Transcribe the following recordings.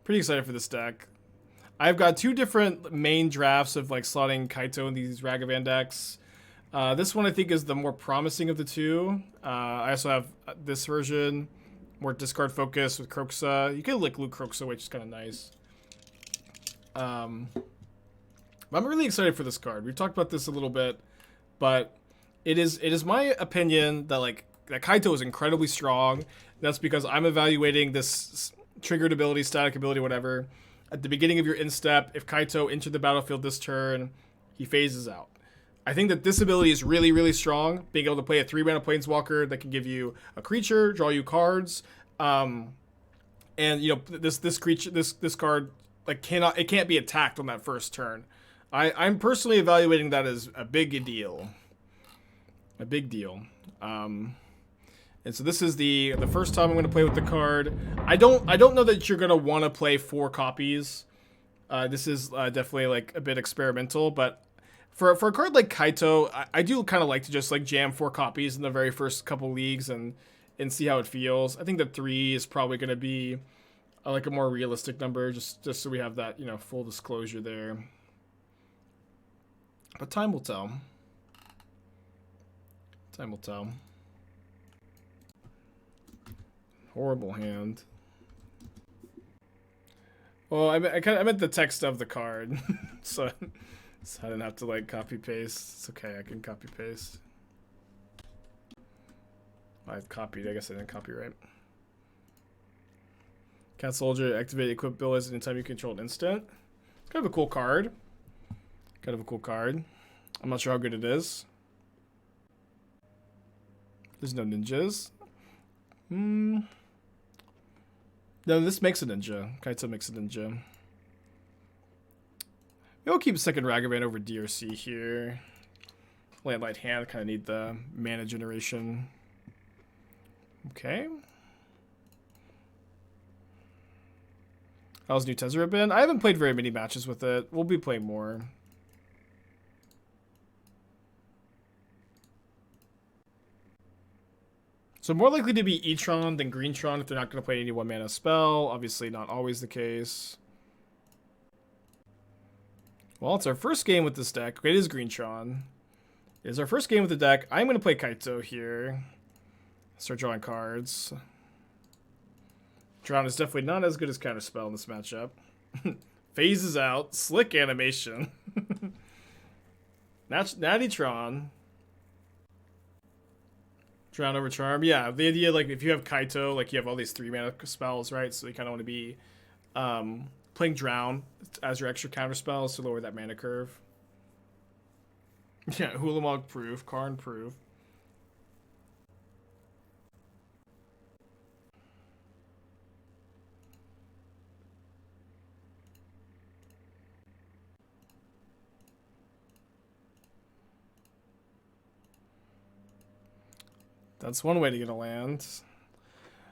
Pretty excited for this deck. I've got two different main drafts of like slotting Kaito in these Ragavan decks. This one I think is the more promising of the two. I also have this version, more discard focus with Kroxa. You can like loot Kroxa, which is kind of nice. I'm really excited for this card. We've talked about this a little bit, but it is my opinion that that Kaito is incredibly strong. That's because I'm evaluating this triggered ability, static ability, whatever. At the beginning of your instep, if Kaito entered the battlefield this turn, he phases out. I think that this ability is really, really strong. Being able to play a 3-mana Planeswalker that can give you a creature, draw you cards, and you know this creature, this card can't be attacked on that first turn. I'm personally evaluating that as a big deal. A big deal. And so this is the first time I'm going to play with the card. I don't know that you're going to want to play 4 copies. This is definitely like a bit experimental, but for a card like Kaito, I do kind of like to just like jam 4 copies in the very first couple leagues and see how it feels. I think that 3 is probably going to be like a more realistic number, just so we have that, you know, full disclosure there. But time will tell. Time will tell. Horrible hand. Well, I meant the text of the card, so I didn't have to like copy paste. It's okay, I can copy paste. I've copied. I guess I didn't copy right. Cat Soldier, activate equip abilities anytime you control an instant. Kind of a cool card. Kind of a cool card. I'm not sure how good it is. There's no ninjas. No, this makes a ninja. Kaito makes a ninja. We'll keep second Ragavan over DRC here. Landlight hand, kind of need the mana generation. Okay. How's New Tezzera been? I haven't played very many matches with it. We'll be playing more. So more likely to be E-Tron than Green-Tron if they're not going to play any 1-mana spell. Obviously not always the case. Well, it's our first game with this deck. Okay, it is Green-Tron. It is our first game with the deck. I'm going to play Kaito here. Start drawing cards. Drown is definitely not as good as Counterspell in this matchup. Phases out. Slick animation. Natty Tron. Drown over Charm. Yeah, the idea, like, if you have Kaito, like, you have all these 3-mana spells, right? So you kind of want to be playing Drown as your extra counter spells to lower that mana curve. Yeah, Hulamog proof, Karn proof. That's one way to get a land.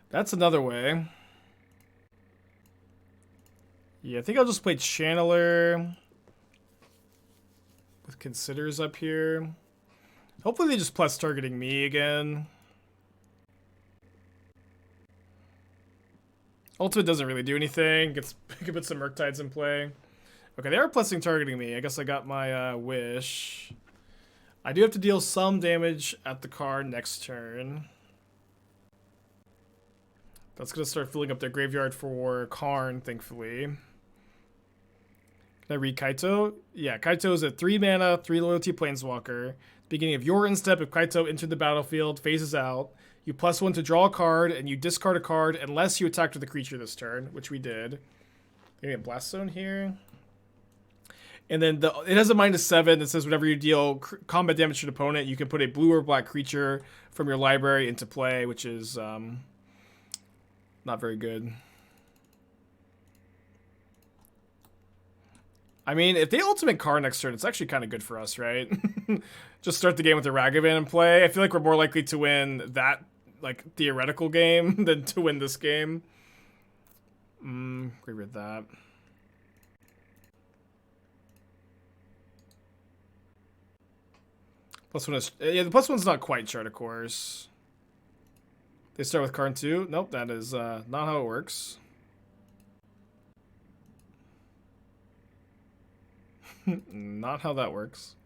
That's another way. Yeah, I think I'll just play Channeler with Considers up here. Hopefully they just plus targeting me again. Ultimate doesn't really do anything. Can put some Murktides in play. Okay, they are plusing targeting me. I guess I got my wish. I do have to deal some damage at the card next turn. That's going to start filling up their graveyard for Karn, thankfully. Can I read Kaito? Yeah, Kaito is a 3-mana, 3-loyalty Planeswalker. Beginning of your instep, if Kaito entered the battlefield, phases out, you +1 to draw a card, and you discard a card unless you attacked with a creature this turn, which we did. Maybe a Blast Zone here. And then it has a -7 that says whenever you deal combat damage to an opponent, you can put a blue or black creature from your library into play, which is not very good. I mean, if they ultimate Karn next turn, it's actually kind of good for us, right? Just start the game with the Ragavan in play. I feel like we're more likely to win that like theoretical game than to win this game. Agree with that. +1 is, yeah, the +1's not quite Chart of Course. They start with Karn 2. Nope, that is not how it works. Not how that works.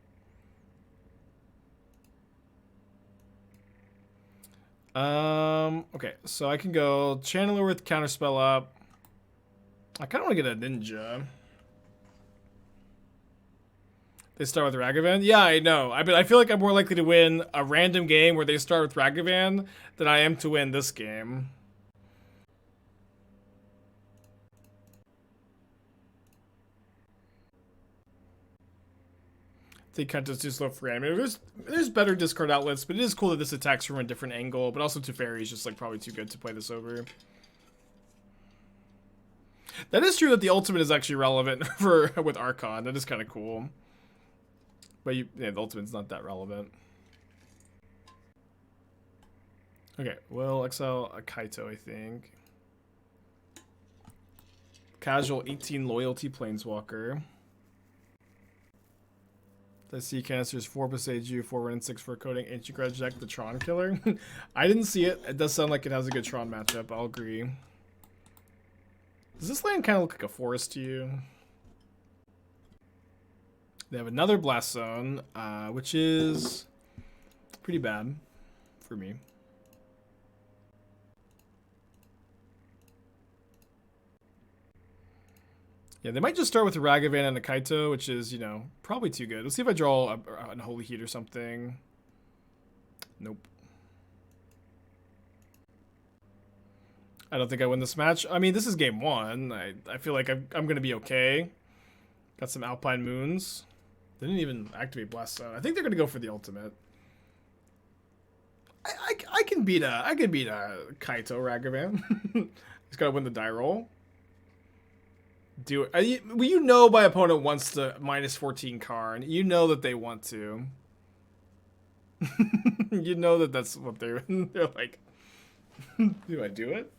Okay, so I can go Channeler with Counterspell up. I kind of want to get a Ninja. They start with Ragavan? Yeah, I know. I feel like I'm more likely to win a random game where they start with Ragavan than I am to win this game. I think Kaito's too slow for random. There's better discard outlets, but it is cool that this attacks from a different angle, but also Teferi is just like probably too good to play this over. That is true that the ultimate is actually relevant for with Archon. That is kind of cool. But yeah, the ultimate's not that relevant. Okay, we'll exile a Kaito, I think. Casual 18 loyalty planeswalker. The sea canisters 4 Besage 4 run and 6 for coding ancient grudge deck, the Tron killer. I didn't see it. It does sound like it has a good Tron matchup, I'll agree. Does this land kind of look like a forest to you? They have another Blast Zone, which is pretty bad for me. Yeah, they might just start with a Ragavan and a Kaito, which is, you know, probably too good. Let's see if I draw an Unholy Heat or something. Nope. I don't think I win this match. I mean, this is game 1. I feel like I'm going to be okay. Got some Alpine Moons. They didn't even activate Blast Zone. I think they're going to go for the ultimate. I can beat a Kaito Ragavan. He's got to win the die roll. Do it. Well, you know my opponent wants to -14 Karn. You know that they want to. You know that that's what they're like. Do I do it?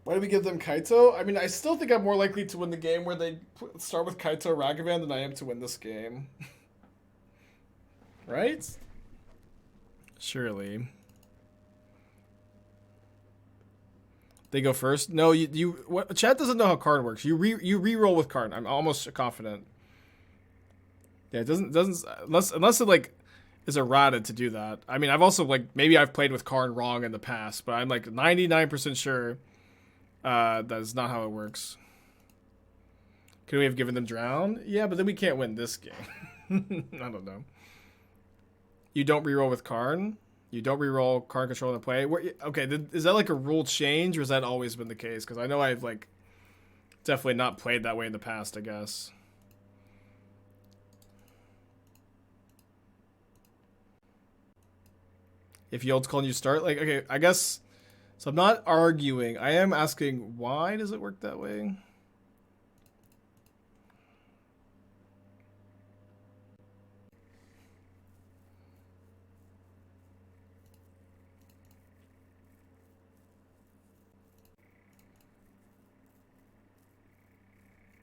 Why do we give them Kaito? I mean, I still think I'm more likely to win the game where they start with Kaito Ragavan than I am to win this game. Right? Surely. They go first? No, what chat doesn't know how Karn works. You re-roll with Karn. I'm almost confident. Yeah, it doesn't unless it like is errata to do that. I mean, I've also like maybe I've played with Karn wrong in the past, but I'm like 99% sure that is not how it works. Could we have given them Drown? Yeah, but then we can't win this game. I don't know. You don't re-roll with Karn? You don't re-roll Karn control in the play? Okay, is that like a rule change, or has that always been the case? Because I know I've like definitely not played that way in the past, I guess. If Yield's calling you start, like, okay, I guess. So I'm not arguing. I am asking, why does it work that way?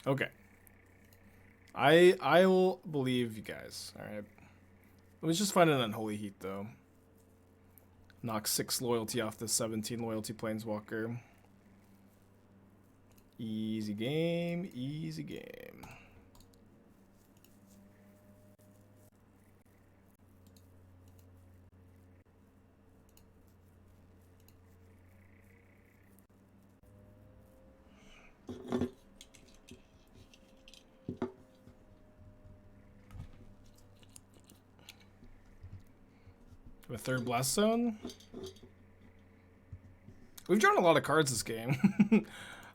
Okay. I will believe you guys. All right. Let me just find an Unholy Heat though. Knock 6 loyalty off the 17 loyalty planeswalker. Easy game, easy game. A third Blast Zone? We've drawn a lot of cards this game.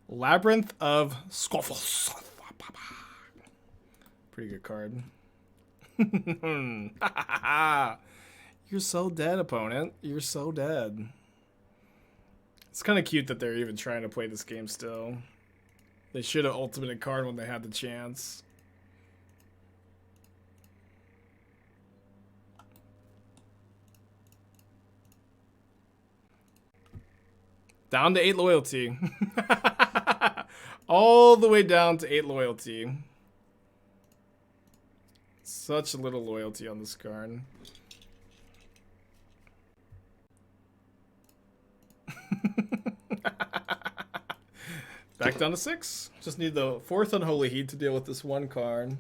Labyrinth of Scoffles. Pretty good card. You're so dead, opponent. You're so dead. It's kind of cute that they're even trying to play this game still. They should have ultimated card when they had the chance. Down to 8 loyalty. All the way down to 8 loyalty. Such little loyalty on this card. Back down to 6. Just need the 4th Unholy Heat to deal with this one card.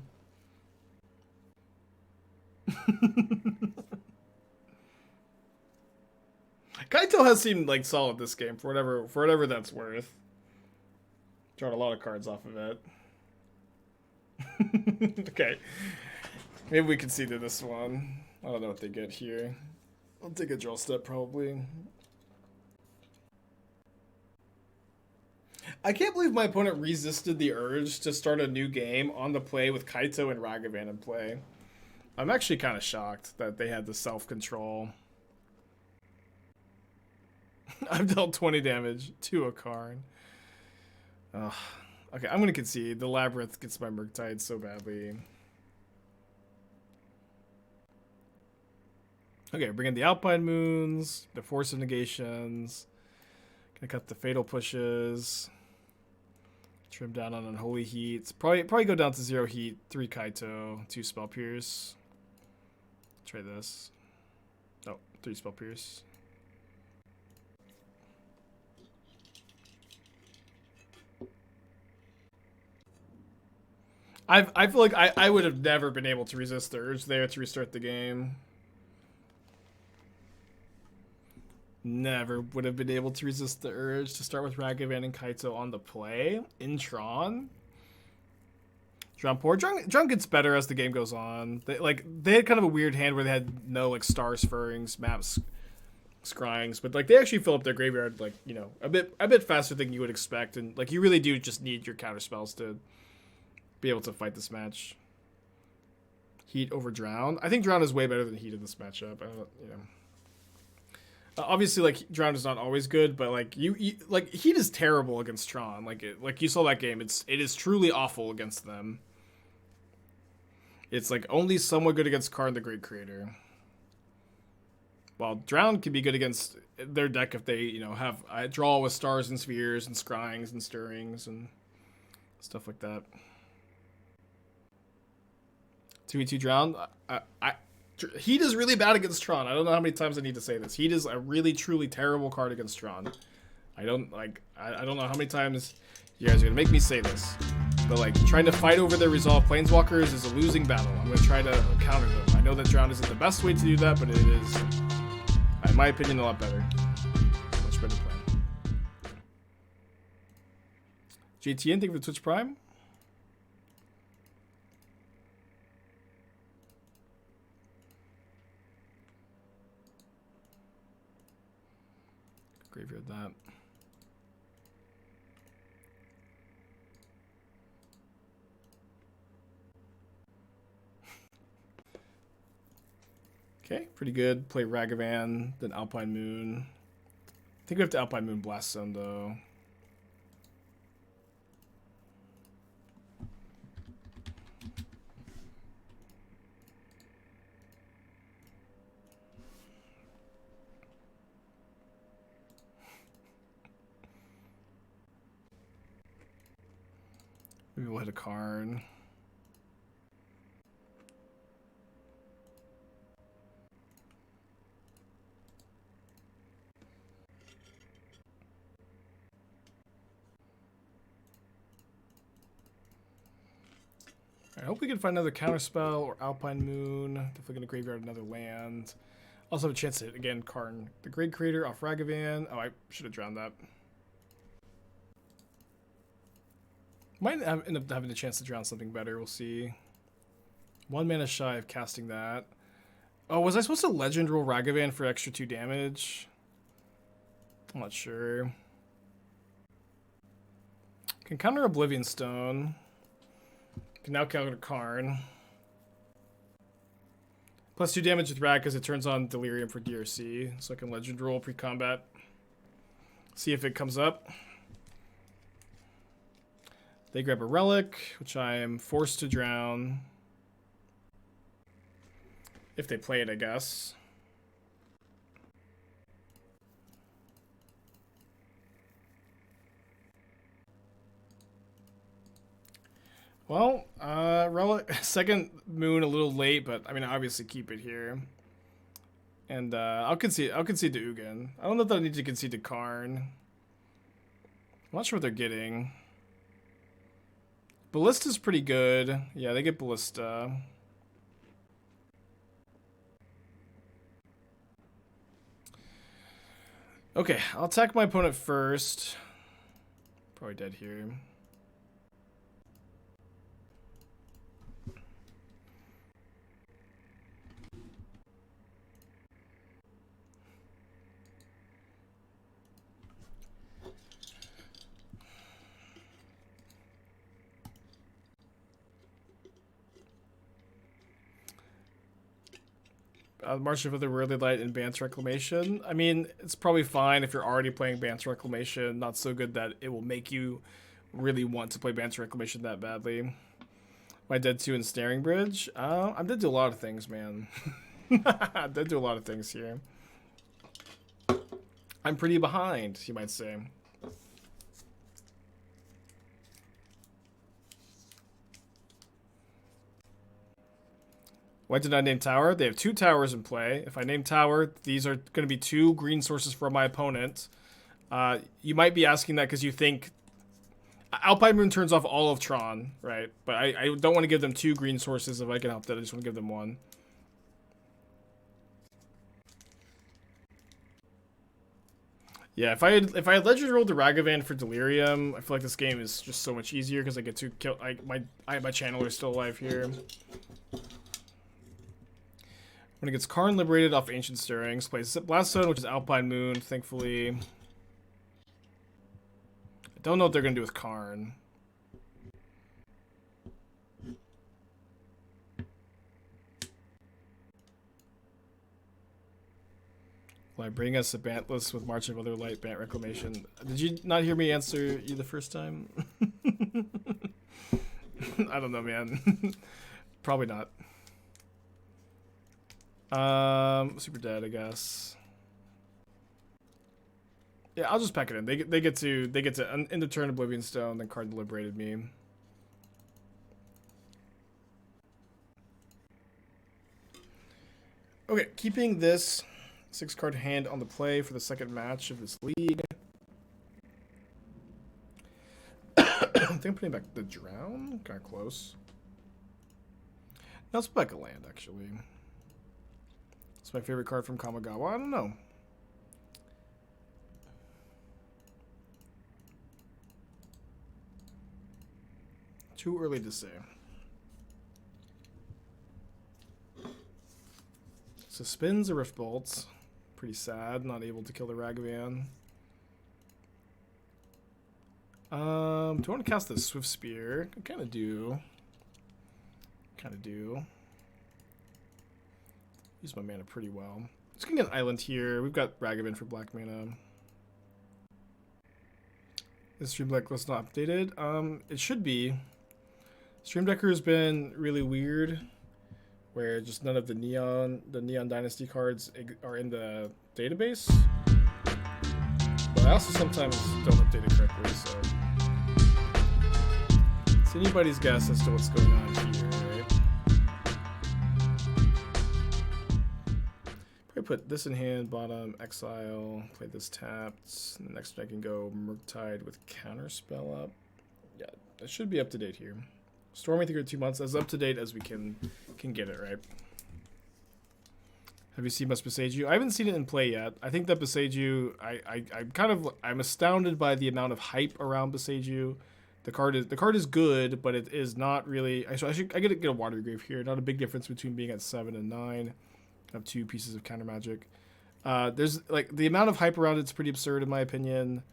Kaito has seemed like solid this game for whatever that's worth. Drawing a lot of cards off of it. Okay. Maybe we can see to this one. I don't know what they get here. I'll take a draw step probably. I can't believe my opponent resisted the urge to start a new game on the play with Kaito and Ragavan in play. I'm actually kind of shocked that they had the self-control. I've dealt 20 damage to a Karn. Ugh. Okay, I'm going to concede. The Labyrinth gets my Murktide so badly. Okay, bring in the Alpine Moons, the Force of Negations. Gonna cut the Fatal Pushes. Trim down on Unholy Heat. Probably go down to 0 Heat, 3 Kaito, 2 Spell Pierce. Try this. Oh, 3 Spell Pierce. I feel like I would have never been able to resist the urge there to restart the game. Never would have been able to resist the urge to start with Ragavan and Kaito on the play in Tron. Tron poor. Tron gets better as the game goes on. They had kind of a weird hand where they had no like star spurrings, maps, scryings, but like they actually fill up their graveyard like, you know, a bit faster than you would expect, and like you really do just need your counter spells to be able to fight this match. Heat over Drown. I think Drown is way better than Heat in this matchup. I don't, you know. Obviously, like Drown is not always good, but like you like Heat is terrible against Tron. Like you saw that game. It is truly awful against them. It's like only somewhat good against Karn the Great Creator. While Drown can be good against their deck if they, you know, have a draw with stars and spheres and scryings and stirrings and stuff like that. 2v2 Drown. Heat is really bad against Tron. I don't know how many times I need to say this. Heat is a really, truly terrible card against Tron. I don't know how many times you guys are going to make me say this. But, like, trying to fight over their resolve Planeswalkers is a losing battle. I'm going to try to counter them. I know that Drown isn't the best way to do that, but it is, in my opinion, a lot better. Much better plan. JTN, thank you for the Twitch Prime. Graveyard that. Okay, pretty good. Play Ragavan, then Alpine Moon. I think we have to Alpine Moon Blast Zone though. Maybe we'll hit a Karn. I hope we can find another Counterspell or Alpine Moon. Definitely going to graveyard another land. Also have a chance to hit, again, Karn the Great Creator off Ragavan. Oh, I should have drowned that. Might end up having a chance to drown something better. We'll see. 1 mana shy of casting that. Oh, was I supposed to Legend roll Ragavan for extra 2 damage? I'm not sure. Can counter Oblivion Stone. Can now counter Karn. Plus 2 damage with Rag because it turns on Delirium for DRC. So I can Legend roll pre-combat. See if it comes up. They grab a Relic, which I am forced to drown. If they play it, I guess. Well, Relic, second Moon a little late, but I mean, obviously keep it here. And I'll concede to Ugin. I don't know if I need to concede to Karn. I'm not sure what they're getting. Ballista's pretty good. Yeah, they get Ballista. Okay, I'll attack my opponent first. Probably dead here. March of the Really Light and Bance Reclamation. I mean, it's probably fine if you're already playing Bance Reclamation. Not so good that it will make you really want to play Bance Reclamation that badly. Am I dead to Ensnaring Bridge? I'm dead to a lot of things, man. I'm dead to a lot of things here. I'm pretty behind, you might say. Why did I name Tower? They have 2 towers in play. If I name Tower, these are going to be 2 green sources for my opponent. You might be asking that because you think Alpine Moon turns off all of Tron, right? But I don't want to give them 2 green sources if I can help that. I just want to give them 1. Yeah, if I had Legend rolled the Ragavan for Delirium, I feel like this game is just so much easier because I get to kill. My Channeler still alive here. When it gets Karn liberated off Ancient Stirrings, plays Blast Zone, which is Alpine Moon, thankfully. I don't know what they're going to do with Karn. Will I bring us a Bantless with March of Other Light, Bant Reclamation? Did you not hear me answer you the first time? I don't know, man. Probably not. Super dead, I guess. Yeah, I'll just pack it in. They get to end the turn Oblivion Stone, then card liberated me. Okay, keeping this 6-card hand on the play for the second match of this league. I think I'm putting back the Drown. Kind of close. No, let's put back a land, actually. It's my favorite card from Kamigawa. I don't know. Too early to say. So spins a Rift Bolt. Pretty sad. Not able to kill the Ragavan. Do I want to cast the Swift Spear? I kind of do. Use my mana pretty well. Let's get an island here. We've got Ragavan for black mana. Is Stream Decklist not updated? It should be. Stream Decker has been really weird, where just none of the Neon Dynasty cards are in the database. But I also sometimes don't update it correctly, so it's anybody's guess as to what's going on here, right? Probably put this in hand, bottom, exile, play this tapped. And the next one I can go Murktide with Counterspell up. Yeah, that should be up to date here. Storming through 2 months, as up to date as we can get it, right? Have you seen much Beseiju? I haven't seen it in play yet. I think that Beseiju, I'm astounded by the amount of hype around Beseiju. The card is good, but it is not really. I get a Watery Grave here. Not a big difference between being at 7 and 9. I have 2 pieces of counter magic. There's like the amount of hype around it's pretty absurd in my opinion.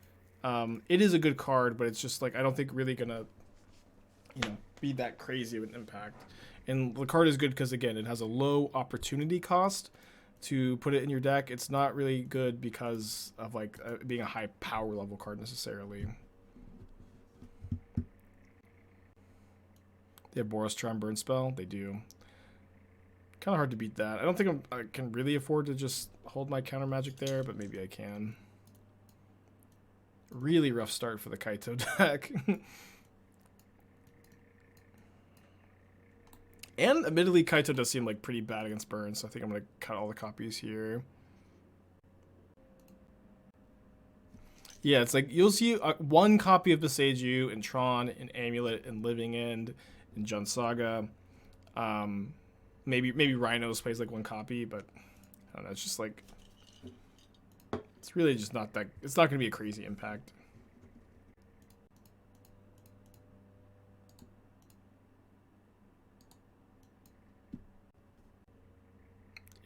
It is a good card, but it's just like I don't think really gonna, be that crazy of an impact. And the card is good because again, it has a low opportunity cost to put it in your deck. It's not really good because of like being a high power level card necessarily. They have Boros Charm Burn Spell. They do. Kind of hard to beat that. I don't think I can really afford to just hold my counter magic there, but maybe I can. Really rough start for the Kaito deck. And admittedly, Kaito does seem like pretty bad against burn, so I think I'm going to cut all the copies here. Yeah, it's like you'll see one copy of Besage You in Tron, in Amulet, in Living End, in Jund Saga. Maybe Rhinos plays like one copy, but I don't know. It's just like it's really just not that. It's not going to be a crazy impact.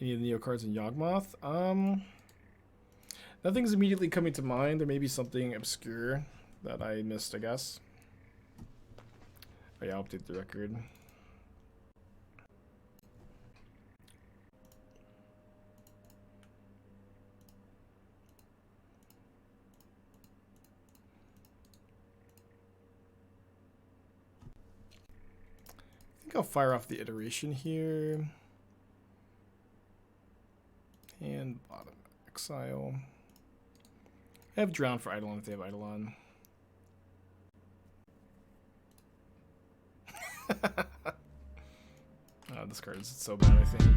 Any of the Neo cards in Yawgmoth? Nothing's immediately coming to mind. There may be something obscure that I missed, I guess. Oh yeah, I'll update the record. I think I'll fire off the iteration here. And bottom exile. I have Drown for Eidolon if they have Eidolon. Oh, this card is so bad, I think.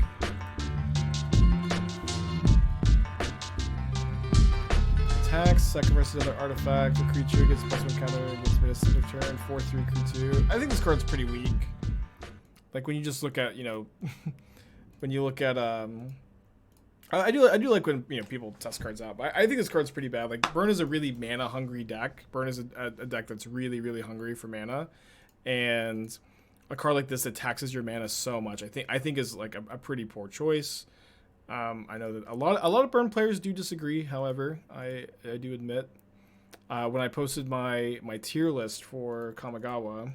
Attacks, sacrifice another artifact. The creature gets +1 counter, gets made a single turn, 4/3 crew 2. I think this card's pretty weak. Like when you just look at, you know, when you look at I do like when, you know, people test cards out, but I think this card's pretty bad. Like Burn is a really mana hungry deck. Burn is a deck that's really, really hungry for mana, and a card like this that taxes your mana so much, I think is like a pretty poor choice. I know that a lot of Burn players do disagree. However, I do admit when I posted my tier list for Kamigawa,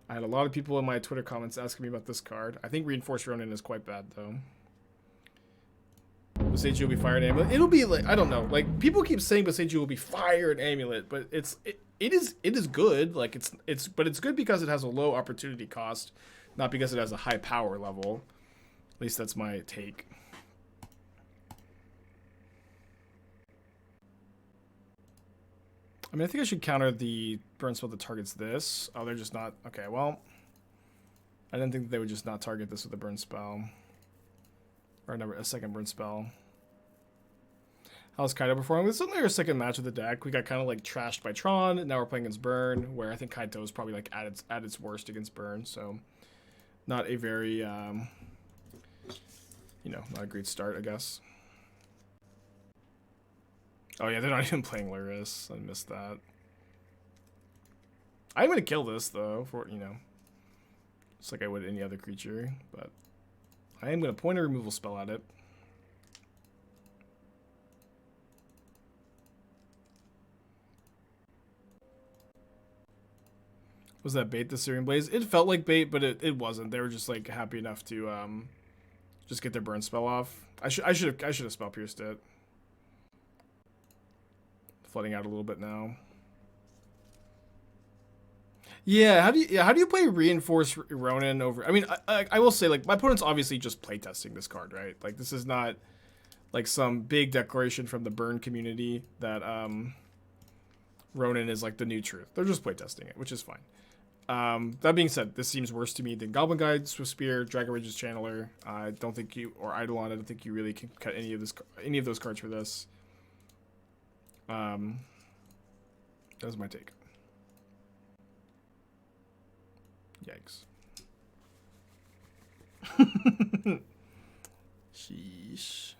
I had a lot of people in my Twitter comments asking me about this card. I think Reinforced Ronin is quite bad though. Besage will be fire and amulet. It'll be like, I don't know. Like people keep saying Besage will be fire and amulet, but it is good. Like it's good because it has a low opportunity cost, not because it has a high power level. At least that's my take. I mean, I think I should counter the burn spell that targets this. Oh, they're just not. Okay, well, I didn't think that they would just not target this with a burn spell. Or a second burn spell. How's Kaito performing? This is only our second match of the deck. We got kind of like trashed by Tron. Now we're playing against Burn, where I think Kaito is probably like at its worst against Burn. So not a very, you know, not a great start, I guess. Oh yeah, they're not even playing Luris. I missed that. I'm gonna kill this though, for, you know, just like I would any other creature, but I am going to point a removal spell at it. Was that bait, the Syrian Blaze? It felt like bait, but it wasn't. They were just like happy enough to just get their burn spell off. I should have spell pierced it. Flooding out a little bit now. Yeah, how do you play Reinforced Ronin over? I mean, I will say, like, my opponent's obviously just playtesting this card, right? Like, this is not like some big declaration from the Burn community that Ronin is like the new truth. They're just playtesting it, which is fine. That being said, this seems worse to me than Goblin Guide, Swift Spear, Dragon Rage's Channeler. I don't think you, or Eidolon, I don't think you really can cut any of those cards for this. That was my take. Yikes. Sheesh.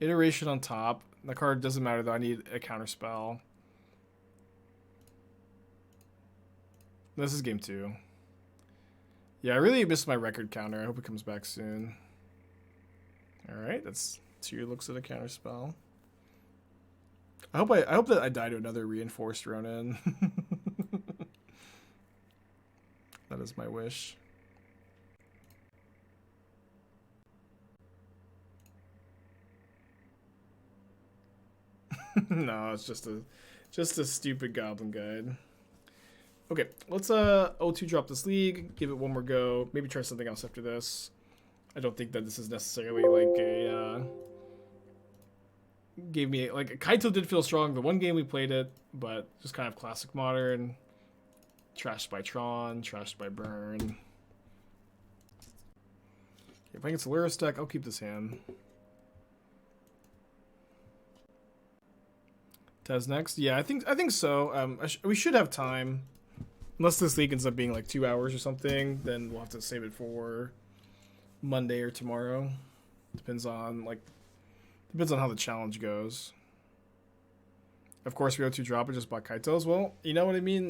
Iteration on top. The card doesn't matter though. I need a counterspell. This is game 2. Yeah, I really missed my record counter. I hope it comes back soon. Alright, that's 2 looks at a counterspell. I hope that I die to another Reinforced Ronin. That is my wish. No, it's just a stupid Goblin Guide. Okay, let's O2 drop this league, give it one more go, maybe try something else after this. I don't think that this is necessarily like a gave me like Kaito did feel strong the one game we played it, but just kind of classic modern. Trashed by Tron, trashed by Burn. If I get a Lurrus deck, I'll keep this hand. Tez next? Yeah, I think so. We should have time. Unless this league ends up being like 2 hours or something, then we'll have to save it for Monday or tomorrow. Depends on how the challenge goes. Of course, we O2 drop it just bought Kaito's. Well, you know what I mean.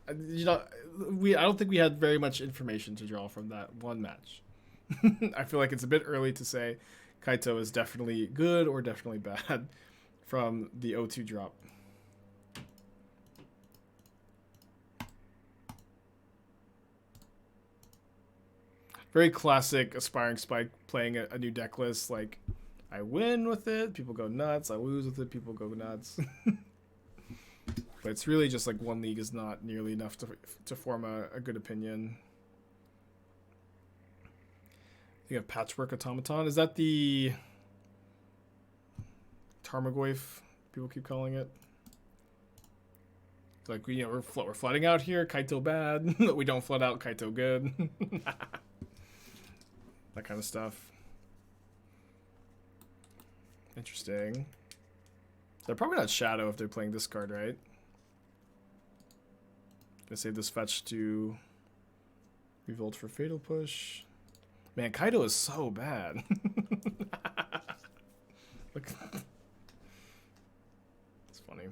I don't think we had very much information to draw from that one match. I feel like it's a bit early to say Kaito is definitely good or definitely bad from the O2 drop. Very classic Aspiring Spike playing a new deck list. Like, I win with it, people go nuts. I lose with it, people go nuts. But it's really just like one league is not nearly enough to form a good opinion. You have Patchwork Automaton. Is that the Tarmogoyf people keep calling it? Like, we're flooding out here. Kaito bad. We don't flood out. Kaito good. That kind of stuff. Interesting. They're probably not Shadow if they're playing this card, right? Gonna save this fetch to Revolt for Fatal Push. Man, Kaito is so bad. Look. It's funny.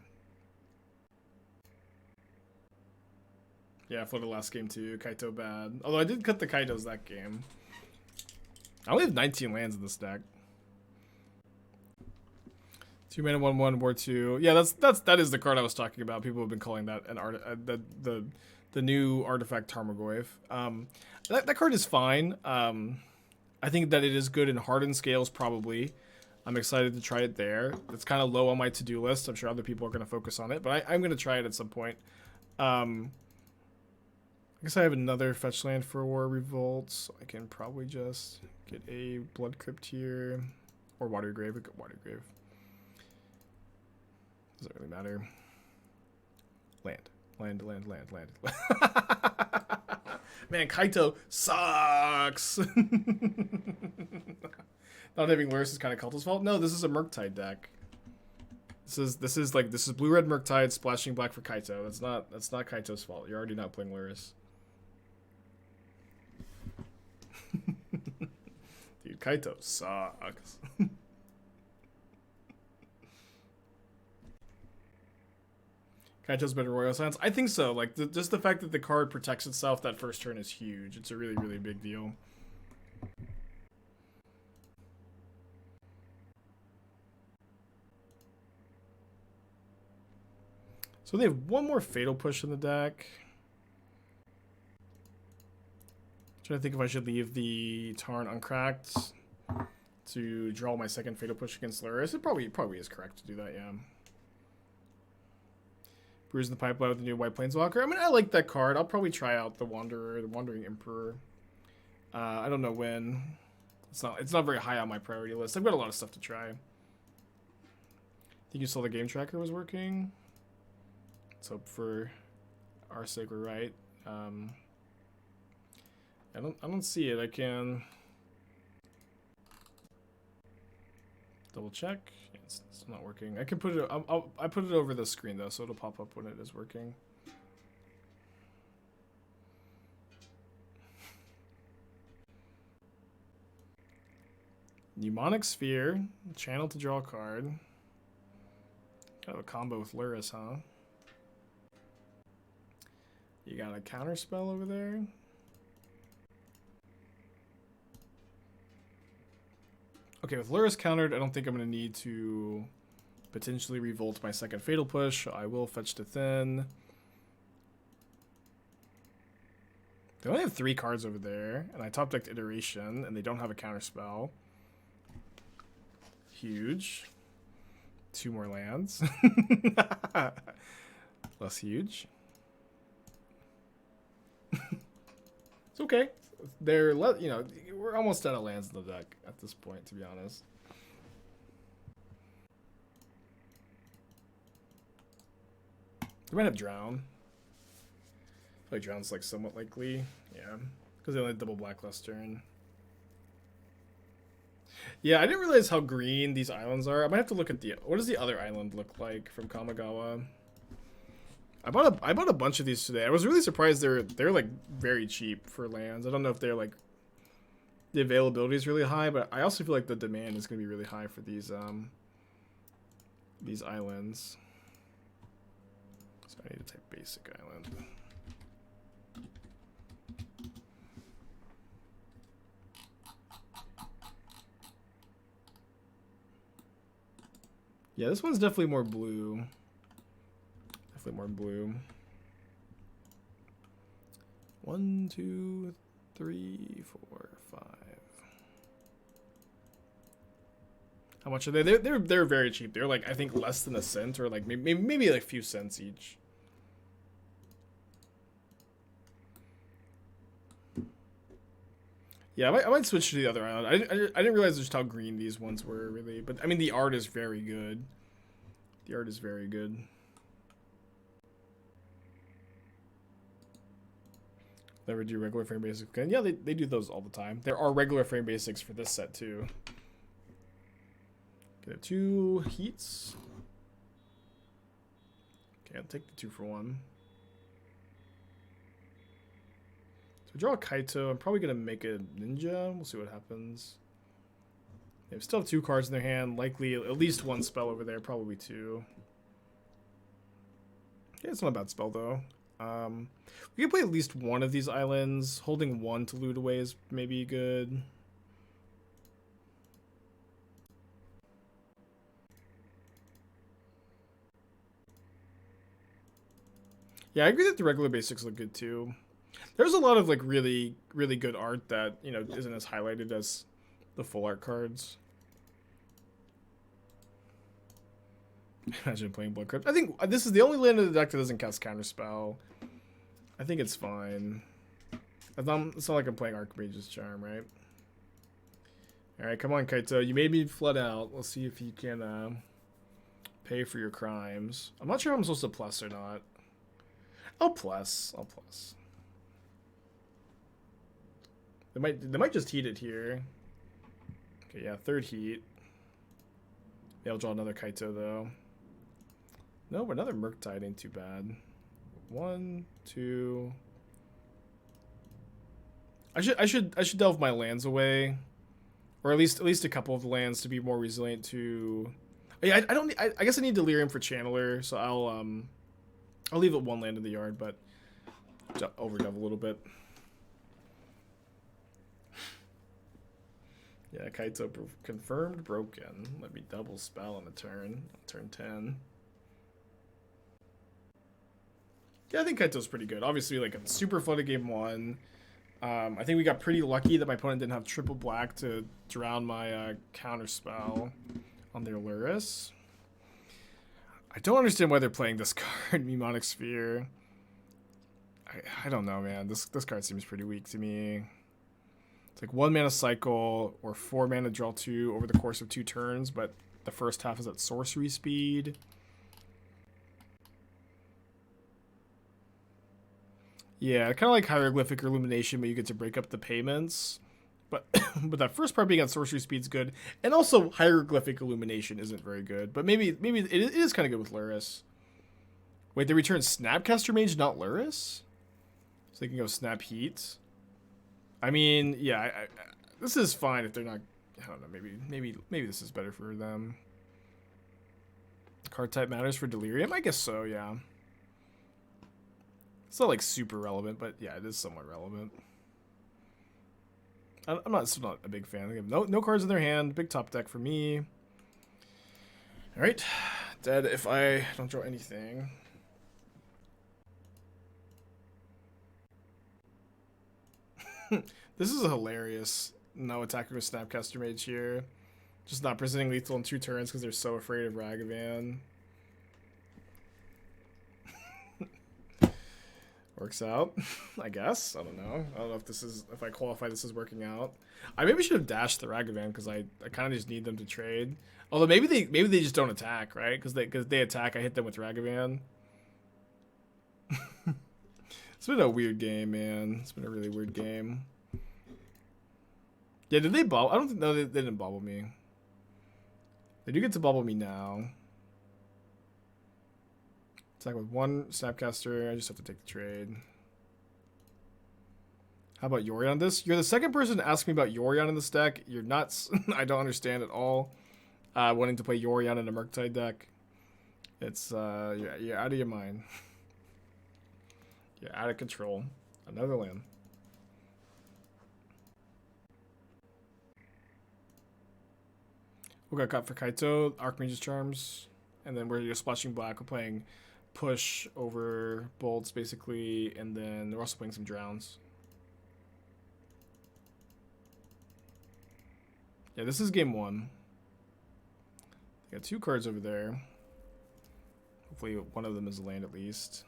Yeah, I floated last game too. Kaito bad. Although I did cut the Kaitos that game. I only have 19 lands in this deck. 2 mana, 1/1, War 2. Yeah, that is the card I was talking about. People have been calling that an the new artifact Tarmogoyf. That card is fine. I think that it is good in hardened scales probably. I'm excited to try it there. It's kind of low on my to-do list. I'm sure other people are going to focus on it, but I'm going to try it at some point. I guess I have another fetch land for War Revolt, so I can probably just get a Blood Crypt here. Or Watery Grave. Watery Grave. Doesn't really matter. Land. Man, Kaito sucks! Not having Lurrus is kind of Cultist's fault. No, this is a Murktide deck. This is blue-red Murktide splashing black for Kaito. That's not Kaito's fault. You're already not playing Lurrus. Dude, Kaito sucks. Kaito's better Royal Silence? I think so. Like, just the fact that the card protects itself that first turn is huge. It's a really, really big deal. So they have one more Fatal Push in the deck. Trying to think if I should leave the Tarn uncracked to draw my second Fatal Push against Lurrus. It probably is correct to do that, yeah. Bruise in the Pipeline with the new White Planeswalker. I mean, I like that card. I'll probably try out the Wanderer, the Wandering Emperor. I don't know when. It's not very high on my priority list. I've got a lot of stuff to try. I think you saw the game tracker was working. Let's hope for our sake we're right. I don't see it. I can double check. It's not working. I can put it. I put it over the screen though, so it'll pop up when it is working. Mnemonic Sphere, channel to draw a card. Kind of a combo with Lurrus, huh? You got a Counterspell over there. Okay, with Lurrus countered, I don't think I'm going to need to potentially revolt my second Fatal Push. I will fetch to thin. They only have 3 cards over there, and I top decked Iteration, and they don't have a Counterspell. Huge. 2 more lands. Less huge. It's okay. They're we're almost out of lands in the deck at this point, to be honest. They might have Drown. I feel like Drown's like somewhat likely, yeah, because they only had double black last turn. Yeah, I didn't realize how green these islands are. I might have to look at the... What does the other island look like from Kamigawa? I bought a bunch of these today. I was really surprised they're like very cheap for lands. I don't know if they're like the availability is really high, but I also feel like the demand is going to be really high for these islands. So I need to type basic island. Yeah, this one's definitely more blue. Definitely more blue. 1, 2, 3, 4, 5. How much are they? They're very cheap. They're like I think less than a cent, or like maybe like a few cents each. Yeah, I might switch to the other island. I didn't realize just how green these ones were really, but I mean the art is very good. The art is very good. Never do regular frame basics again. Yeah, they do those all the time. There are regular frame basics for this set too. Get 2 heats. Okay, I'll take the 2 for 1. So draw a Kaito. I'm probably gonna make a ninja. We'll see what happens. They still have 2 cards in their hand. Likely at least 1 spell over there. Probably 2. Yeah, it's not a bad spell though. We can play at least one of these islands. Holding 1 to loot away is maybe good. Yeah, I agree that the regular basics look good too. There's a lot of like really good art that, you know, isn't as highlighted as the full art cards. Imagine playing Blood Crypt. I think this is the only land in the deck that doesn't cast Counterspell. I think it's fine. It's not like I'm playing Archmage's Charm, right? Alright, come on, Kaito. You made me flood out. Let's see if you can pay for your crimes. I'm not sure if I'm supposed to plus or not. I'll plus. I'll plus. They might just heat it here. Okay, yeah, 3rd heat. Yeah, I'll draw another Kaito though. No, but another Murktide ain't too bad. 1, 2. I should delve my lands away, or at least a couple of the lands to be more resilient to. Yeah, I guess I need Delirium for Channeler, so I'll leave it 1 land in the yard, but overdove a little bit. Yeah, Kaito confirmed broken. Let me double spell on the turn. Turn 10. Yeah, I think Kaito's pretty good. Obviously, like, a super flooded game 1. I think we got pretty lucky that my opponent didn't have triple black to drown my counterspell on their Luris. I don't understand why they're playing this card, Mnemonic Sphere. I don't know, man. This card seems pretty weak to me. It's like 1 mana cycle or 4 mana draw 2 over the course of 2 turns, but the first half is at sorcery speed. Yeah, kind of like Hieroglyphic Illumination, but you get to break up the payments. But but that first part being at sorcery speed's good, and also Hieroglyphic Illumination isn't very good. But maybe it is kind of good with Luris. Wait, they return Snapcaster Mage, not Luris? So they can go Snap Heat. I mean, yeah, this is fine if they're not. I don't know. Maybe this is better for them. Card type matters for Delirium. I guess so. Yeah. It's not like super relevant, but yeah, it is somewhat relevant. I'm still not a big fan. They have no cards in their hand. Big top deck for me. All right, dead if I don't draw anything. This is hilarious. No attacker with Snapcaster Mage here. Just not presenting lethal in 2 turns because they're so afraid of Ragavan. Works out, I guess. I don't know. I don't know if I qualify this as working out. I maybe should have dashed the Ragavan because I kind of just need them to trade. Although maybe they just don't attack, right? Because they attack, I hit them with Ragavan. It's been a weird game, man. It's been a really weird game. Yeah, did they bubble? I don't think, no, they didn't bubble me. They do get to bubble me now. Attack with 1 Snapcaster. I just have to take the trade. How about Yorion on this? You're the second person to ask me about Yorion in this deck. You're nuts. I don't understand at all. Wanting to play Yorion in a Murktide deck. It's, you're out of your mind. You're out of control. Another land. We got cut for Kaito, Archmage's Charms. And then we're just splashing black. We're playing push over bolts, basically. And then we're also playing some drowns. Yeah, this is game 1. They got 2 cards over there. Hopefully one of them is a land at least.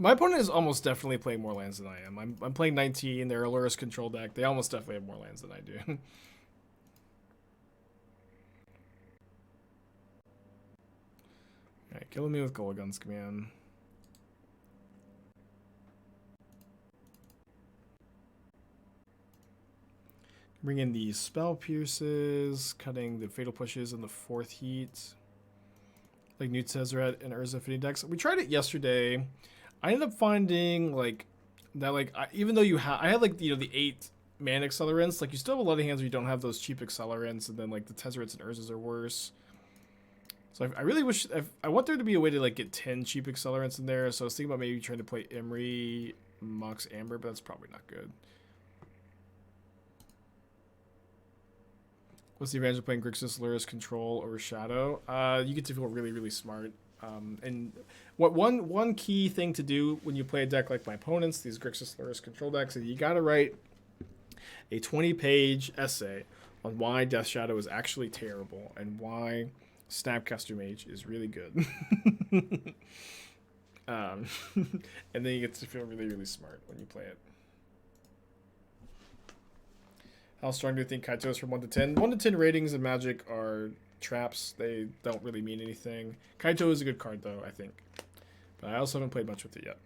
My opponent is almost definitely playing more lands than I am. I'm playing 19. They're a Lurrus control deck. They almost definitely have more lands than I do. Alright, killing me with Gulligun's command. Bring in the Spell Pierces, cutting the Fatal Pushes in the 4th heat. Like Newt Tezzeret and Urza Affinity decks. We tried it yesterday. I ended up finding like that even though I had like, you know, the 8 mana accelerants, like you still have a lot of hands where you don't have those cheap accelerants, and then like the Tezzerets and Urzas are worse. So I really wish, I want there to be a way to like get 10 cheap accelerants in there. So I was thinking about maybe trying to play Emery, Mox Amber, but that's probably not good. What's the advantage of playing Grixis Lurrus Control over Shadow? You get to feel really, really smart. And what one key thing to do when you play a deck like my opponents, these Grixis Lurrus Control decks, is you got to write a 20-page essay on why Death Shadow is actually terrible and why Snapcaster Mage is really good. And then you get to feel really, really smart when you play it. How strong do you think Kaito is from 1 to 10? 1 to 10 ratings in Magic are traps. They don't really mean anything. Kaito is a good card, though, I think. But I also haven't played much with it yet.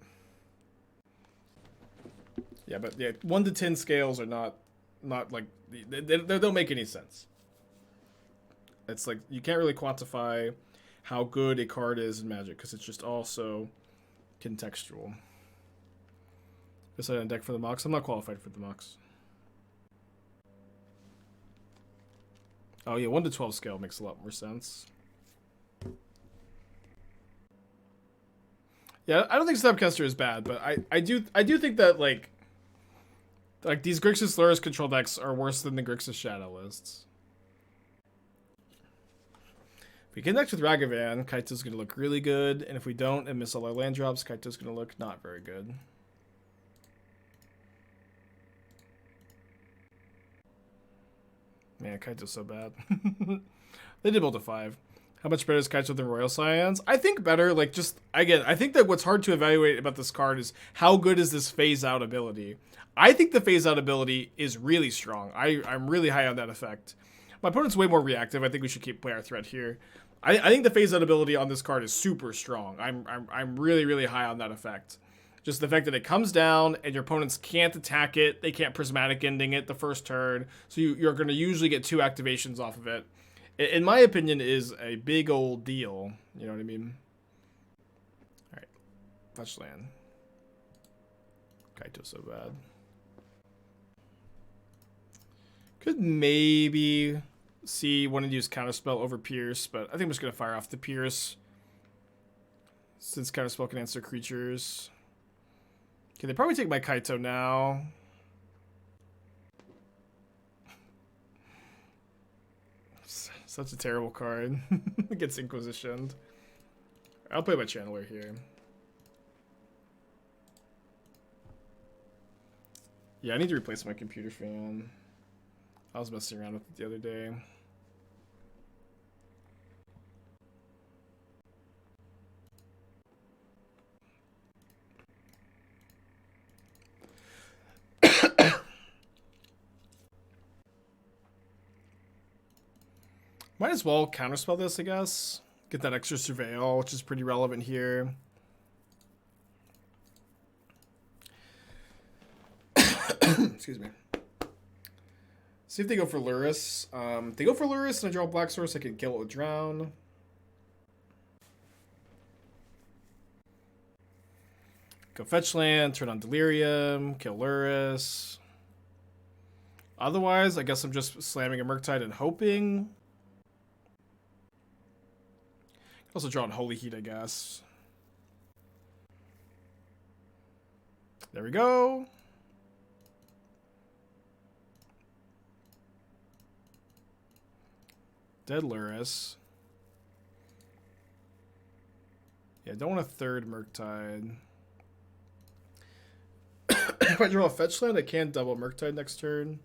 Yeah, but yeah, 1 to 10 scales are not like... They don't make any sense. It's like, you can't really quantify how good a card is in Magic, because it's just all so contextual. Decided on deck for the Mox. I'm not qualified for the Mox. Oh yeah, 1 to 12 scale makes a lot more sense. Yeah, I don't think Snapcaster is bad, but I do think that like these Grixis Lurrus control decks are worse than the Grixis Shadow lists. If we connect with Ragavan, Kaito's gonna look really good, and if we don't and miss all our land drops, Kaito's gonna look not very good. Man, Kaito's so bad. They did build a 5. How much better is Kaito than Royal Scions? I think better. Like, just, again, I think that what's hard to evaluate about this card is how good is this phase-out ability. I think the phase-out ability is really strong. I'm really high on that effect. My opponent's way more reactive. I think we should play our threat here. I think the phase-out ability on this card is super strong. I'm really, really high on that effect. Just the fact that it comes down and your opponents can't attack it. They can't prismatic ending it the first turn. So you're going to usually get 2 activations off of it. In my opinion, is a big old deal. You know what I mean? All right. Fetch land. Kaito's so bad. Could maybe wanting to use Counterspell over Pierce, but I think I'm just going to fire off the Pierce. Since Counterspell can answer creatures. Okay, they probably take my Kaito now. Such a terrible card. It gets Inquisitioned. I'll play my Channeler here. Yeah, I need to replace my computer fan. I was messing around with it the other day. Might as well counterspell this, I guess. Get that extra Surveil, which is pretty relevant here. Excuse me. See if they go for Luris. If they go for Luris and I draw Black Source, I can kill it with Drown. Go fetch land, turn on Delirium, kill Luris. Otherwise, I guess I'm just slamming a Murktide and hoping. Also draw Unholy Heat, I guess. There we go. Dead Luris. Yeah, don't want a third Murktide. If I draw a fetch land, I can double Murktide next turn.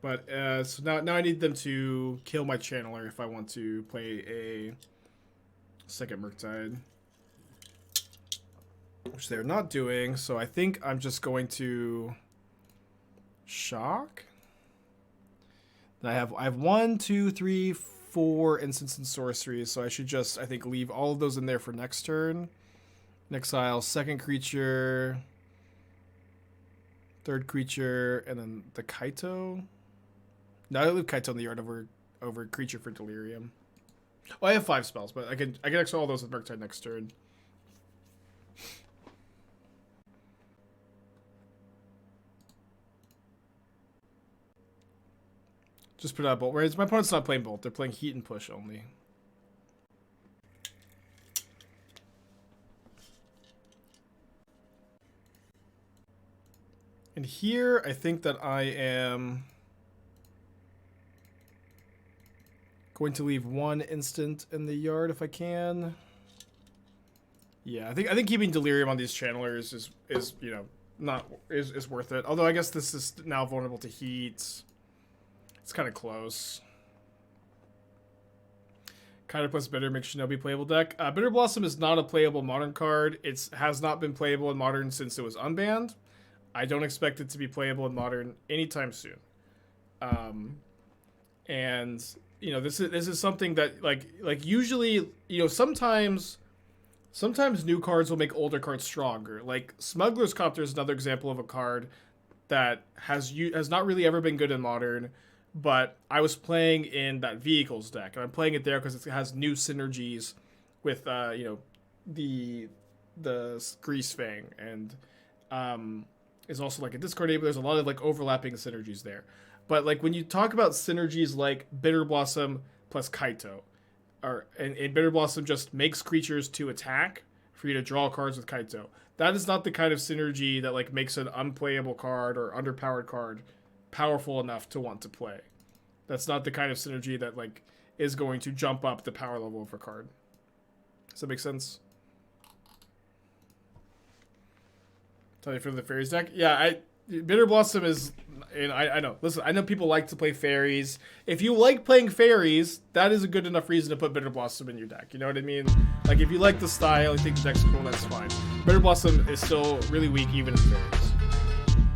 But so now I need them to kill my Channeler if I want to play a second Murktide, which they're not doing. So I think I'm just going to shock. Then I have 1, 2, 3, 4 instants and sorceries, so I should just, I think, leave all of those in there for next turn. Exile second creature, third creature, and then the Kaito. No, I leave Kaito in the yard over creature for Delirium. Oh, I have 5 spells, but I can exile all those with Murktide next turn. Just put out Bolt. Whereas my opponent's not playing Bolt; they're playing Heat and Push only. And here, I think that I am going to leave 1 instant in the yard if I can. Yeah, I think keeping Delirium on these channelers is you know is worth it. Although I guess this is now vulnerable to Heat. It's kind of close. Kaito plus Bitter makes Shinobi playable deck. Bitter Blossom is not a playable Modern card. It has not been playable in Modern since it was unbanned. I don't expect it to be playable in Modern anytime soon. And you know, this is something that like usually, you know, sometimes new cards will make older cards stronger. Like Smuggler's Copter is another example of a card that has not really ever been good in Modern, but I was playing in that Vehicles deck, and I'm playing it there because it has new synergies with you know, the Grease Fang, and is also like a discard enabler. There's a lot of like overlapping synergies there. But like when you talk about synergies like Bitter Blossom plus Kaito, and Bitter Blossom just makes creatures to attack for you to draw cards with Kaito. That is not the kind of synergy that like makes an unplayable card or underpowered card powerful enough to want to play. That's not the kind of synergy that like is going to jump up the power level of a card. Does that make sense? Tell you for the fairies deck. Yeah, Bitter Blossom is, and I know. Listen, I know people like to play fairies. If you like playing fairies, that is a good enough reason to put Bitter Blossom in your deck. You know what I mean? Like if you like the style, you think the deck's cool, that's fine. Bitter Blossom is still really weak even in fairies.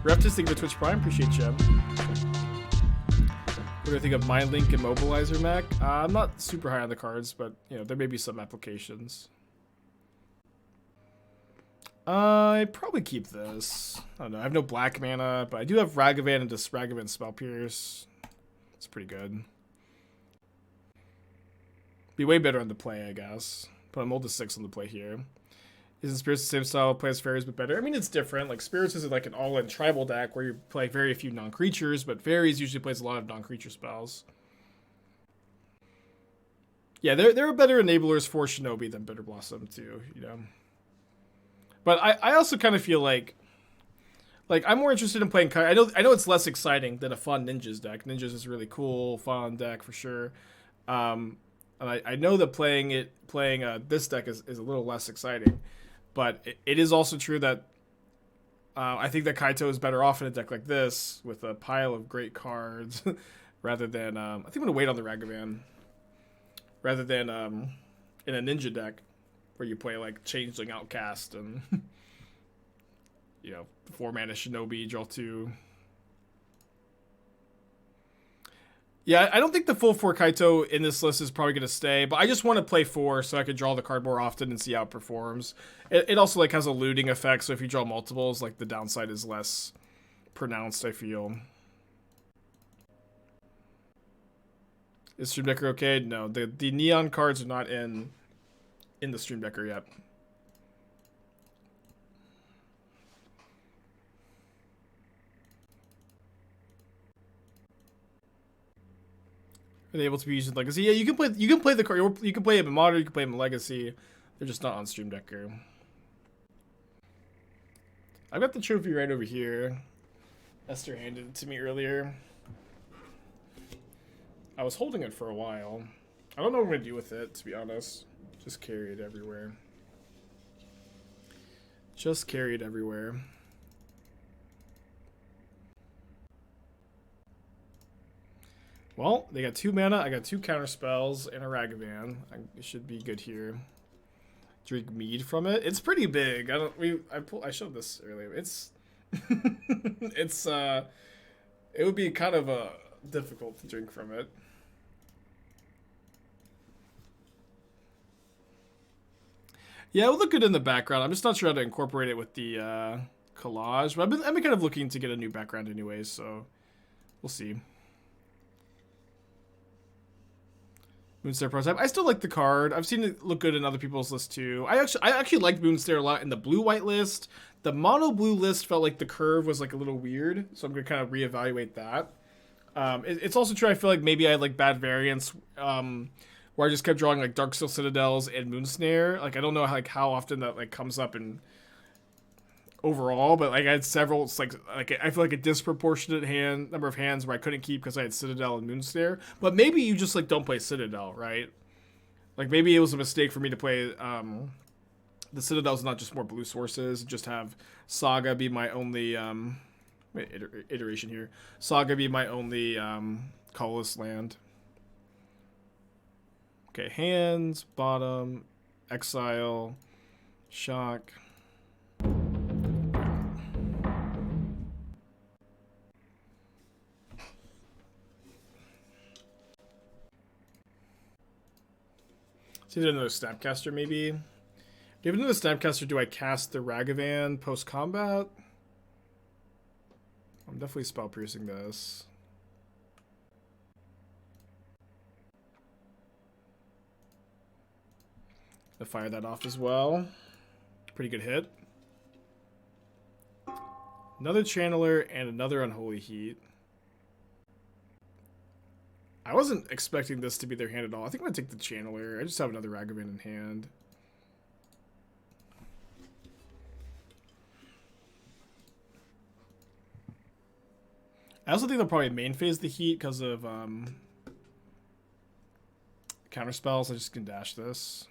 Reptus, thank you for Twitch Prime. Appreciate you. What do I think of Mind Link and Mobilizer Mech? I'm not super high on the cards, but you know there may be some applications. I probably keep this. I don't know. I have no black mana, but I do have Ragavan and just Ragavan Spell Pierce. It's pretty good. Be way better on the play, I guess. But I'm old to 6 on the play here. Isn't Spirits the same style, play as fairies but better? I mean, it's different. Like Spirits is like an all-in tribal deck where you play very few non-creatures, but fairies usually plays a lot of non-creature spells. Yeah, there are better enablers for Shinobi than Bitter Blossom too, you know. But I also kind of feel like I'm more interested in playing Kaito. I know it's less exciting than a fun Ninjas deck. Ninjas is a really cool, fun deck for sure. And I know that playing this deck is a little less exciting. But it is also true that I think that Kaito is better off in a deck like this with a pile of great cards rather than I think I'm gonna wait on the Ragavan rather than in a Ninja deck where you play like Changeling Outcast and you know 4 mana Shinobi, draw 2. Yeah, I don't think the full 4 Kaito in this list is probably going to stay, but I just want to play 4 so I can draw the card more often and see how it performs. It also like has a looting effect, so if you draw multiples, like the downside is less pronounced, I feel. Is Stream Decker okay? No, the neon cards are not in the Stream Decker yet. Are they able to be used in Legacy? Yeah, you can play the card. You can play them in Modern. You can play them in Legacy. They're just not on Stream Decker. I've got the trophy right over here. Esther handed it to me earlier. I was holding it for a while. I don't know what I'm gonna do with it, to be honest. Just carry it everywhere. Just carry it everywhere. Well, they got 2 mana. I got 2 counterspells and a Ragavan. I should be good here. Drink mead from it. It's pretty big. I showed this earlier. It's it would be kind of difficult to drink from it. Yeah, it would look good in the background. I'm just not sure how to incorporate it with the collage. But I've been kind of looking to get a new background anyways, so we'll see. Moonstare prototype. I still like the card. I've seen it look good in other people's lists too. I actually liked Moonstare a lot in the blue-white list. The mono-blue list felt like the curve was like a little weird, so I'm gonna kind of reevaluate that. It's also true. I feel like maybe I had like bad variants where I just kept drawing like Darksteel Citadels and Moonsnare. Like I don't know how often that like comes up in overall, but like I had several. It's like I feel like a disproportionate number of hands where I couldn't keep because I had Citadel and Moonsnare. But maybe you just like don't play Citadel, right? Like maybe it was a mistake for me to play the Citadel's not just more blue sources. Just have Saga be my only iteration here. Saga be my only colorless land. Okay, hands, bottom, exile, shock. It's either another Snapcaster, maybe. Given another Snapcaster, do I cast the Ragavan post-combat? I'm definitely spell piercing this. I'll fire that off as well. Pretty good hit. Another Channeler and another Unholy Heat. I wasn't expecting this to be their hand at all. I think I'm going to take the Channeler. I just have another Ragavan in hand. I also think they'll probably main phase the Heat because of counterspells. I just can dash this.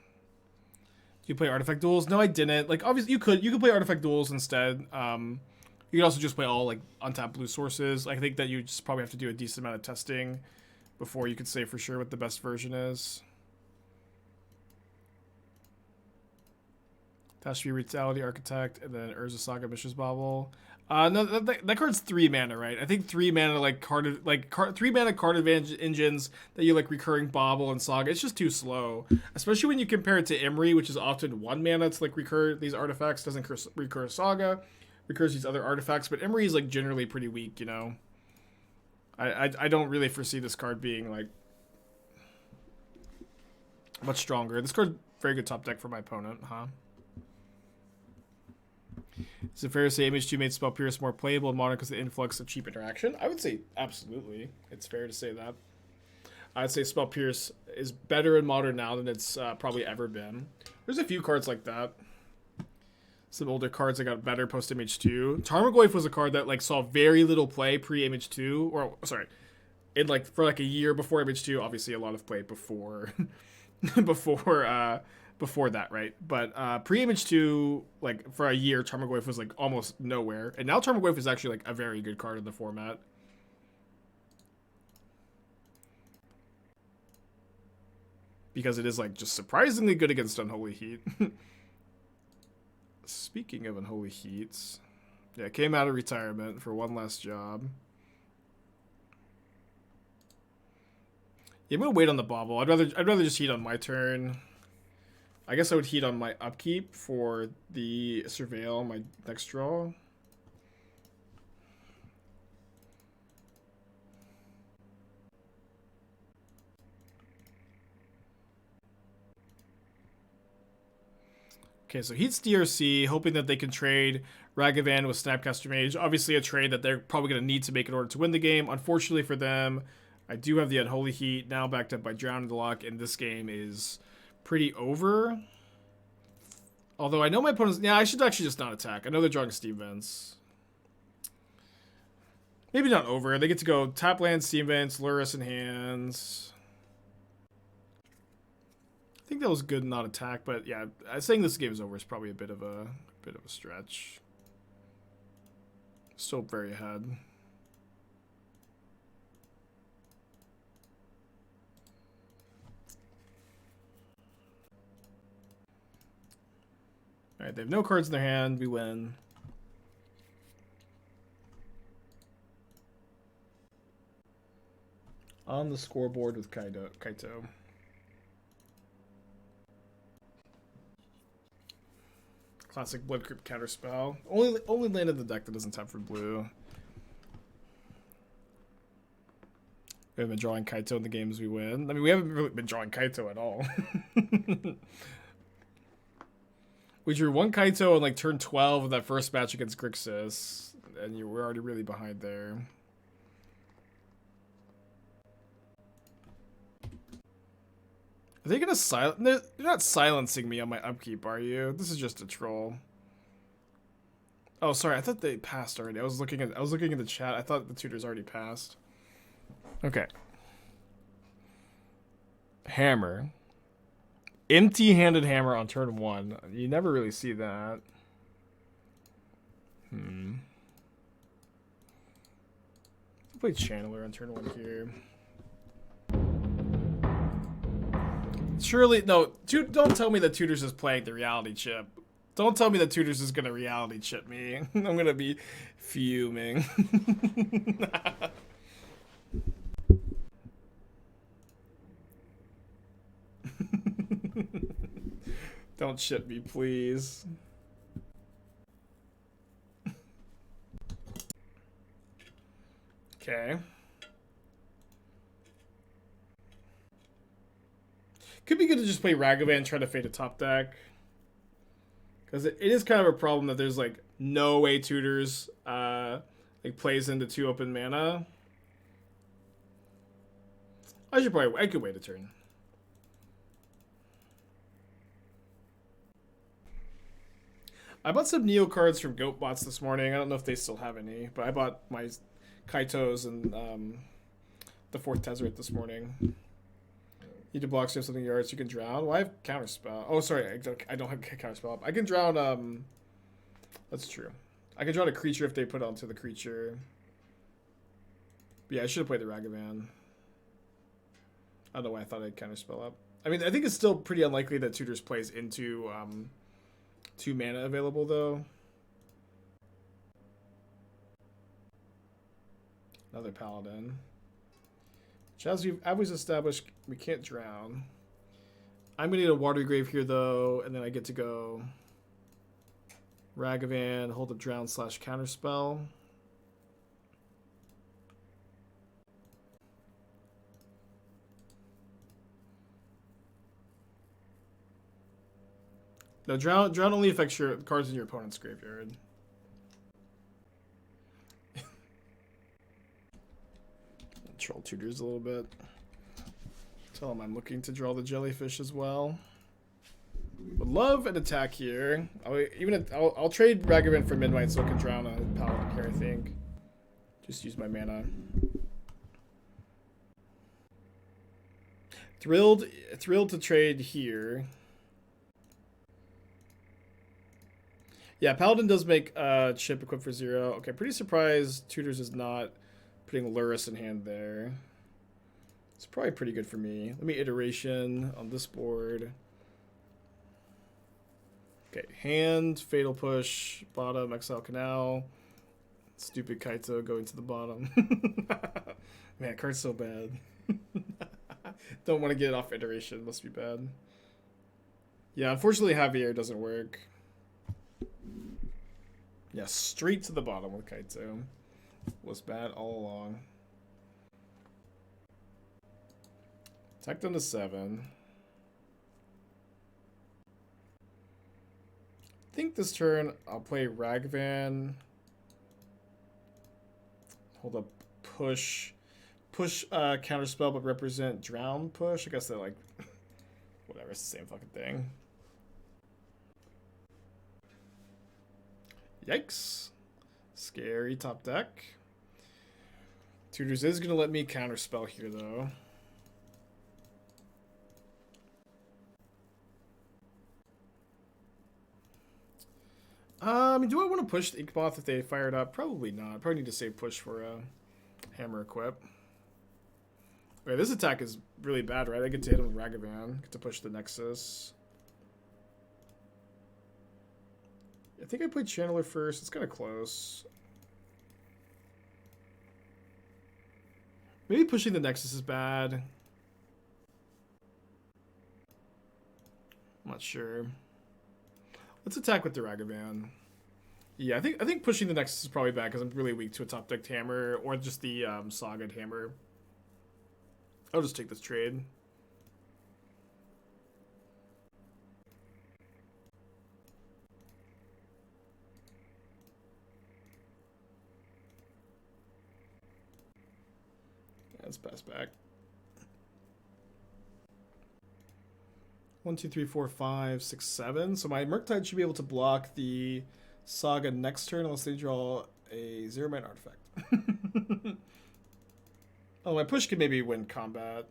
Do you play Artifact Duels? No, I didn't. Like, obviously, you could play Artifact Duels instead. You could also just play all, like, untapped blue sources. I think that you just probably have to do a decent amount of testing before you could say for sure what the best version is. That should be Brutality Architect, and then Urza Saga Mishra's Bauble. No, that card's 3 mana, right? I think 3 mana card 3 mana card advantage engines that you like recurring Bauble and Saga. It's just too slow, especially when you compare it to Imri, which is often 1 mana to like recur these artifacts. Doesn't recur Saga, recurs these other artifacts, but Imri is like generally pretty weak, you know. I don't really foresee this card being like much stronger. This card's very good top deck for my opponent, huh? Is it fair to say MH2 made Spell Pierce more playable in Modern because of the influx of cheap interaction? I would say absolutely. It's fair to say that. I'd say Spell Pierce is better in Modern now than it's probably ever been. There's a few cards like that. Some older cards that got better post MH2. Tarmogoyf was a card that like saw very little play pre MH2, or sorry, in like for like a year before MH2. Obviously, a lot of play before, before that, right? But pre MH2, like for a year, Tarmogoyf was like almost nowhere, and now Tarmogoyf is actually like a very good card in the format. Because it is like just surprisingly good against Unholy Heat. Speaking of Unholy Heats, yeah, came out of retirement for one last job. Yeah, I'm gonna wait on the Bauble. I'd rather just heat on my turn. I guess I would heat on my upkeep for the Surveil, my next draw. Okay, so Heat's DRC, hoping that they can trade Ragavan with Snapcaster Mage. Obviously a trade that they're probably going to need to make in order to win the game. Unfortunately for them, I do have the Unholy Heat, now backed up by Drown in the Loch, and this game is pretty over. Although I know my opponent's... Yeah, I should actually just not attack. I know they're drawing Steam Vents. Maybe not over. They get to go tap land, Steam Vents, Lurrus in hands. I think that was good not attack, but yeah, saying this game is over is probably a bit of a stretch. Still very ahead. All right, they have no cards in their hand. We win. On the scoreboard with Kaito. Classic Blood Crypt Counterspell. Only land in the deck that doesn't tap for blue. We haven't been drawing Kaito in the games we win. I mean, we haven't really been drawing Kaito at all. We drew one Kaito on like turn 12 of that first match against Grixis, and you were already really behind there. Are they gonna silence? They're not silencing me on my upkeep, are you? This is just a troll. Oh, sorry. I thought they passed already. I was looking at the chat. I thought the tutors already passed. Okay. Hammer. Empty-handed hammer on turn 1. You never really see that. Play Channeler on turn 1 here. Surely, no, don't tell me that Tutors is playing the reality chip. Don't tell me that Tutors is going to reality chip me. I'm going to be fuming. Don't chip me, please. Okay. Could be good to just play Ragavan and try to fade a top deck. Because it is kind of a problem that there's like no way Tutors like plays into 2 open mana. I could wait a turn. I bought some Neo cards from GoatBots this morning. I don't know if they still have any, but I bought my Kaitos and the 4th Tezzeret this morning. You do block, save something yards, you can drown. Well, I have Counterspell. Oh, sorry, I don't have Counterspell up. I can drown, that's true. I can drown a creature if they put it onto the creature. But yeah, I should have played the Ragavan. I don't know why I thought I had Counterspell up. I mean, I think it's still pretty unlikely that Tutors plays into 2 mana available, though. Another Paladin. As we've always established, we can't drown. I'm going to need a Watery Grave here, though, and then I get to go Ragavan, hold up drown / Counterspell. No, drown only affects your cards in your opponent's graveyard. Troll Tutors a little bit. Tell him I'm looking to draw the jellyfish as well. Would love an attack here. I'll trade Ragavan for Midnight so I can drown a Paladin here, I think. Just use my mana. Thrilled to trade here. Yeah, Paladin does make chip equipped for 0. Okay, pretty surprised Tutors is not putting Lurrus in hand there. It's probably pretty good for me. Let me iteration on this board. Okay, hand, Fatal Push, bottom, Exile Canal. Stupid Kaito going to the bottom. Man, card's so bad. Don't want to get it off iteration. Must be bad. Yeah, unfortunately, Javier doesn't work. Yeah, straight to the bottom with Kaito. Was bad all along. Attack down to 7. I think this turn I'll play Ragavan. Hold up, push counterspell, but represent drown push. I guess they're like, whatever, it's the same fucking thing. Yikes. Scary top deck. Tutors is gonna let me counterspell here though. I mean, do I want to push the Inkmoth if they fire it up? Probably not. Probably need to save push for a hammer equip. Okay, this attack is really bad, right? I get to hit him with Ragavan. Get to push the Nexus. I think I played Channeler first. It's kind of close. Maybe pushing the Nexus is bad. I'm not sure. Let's attack with the Ragavan. Yeah, I think pushing the Nexus is probably bad because I'm really weak to a top decked hammer or just the Saga'd hammer. I'll just take this trade. Yeah, let's pass back. 1, 2, 3, 4, 5, 6, 7. So my Murktide should be able to block the Saga next turn unless they draw a 0-mana artifact. Oh, my push could maybe win combat.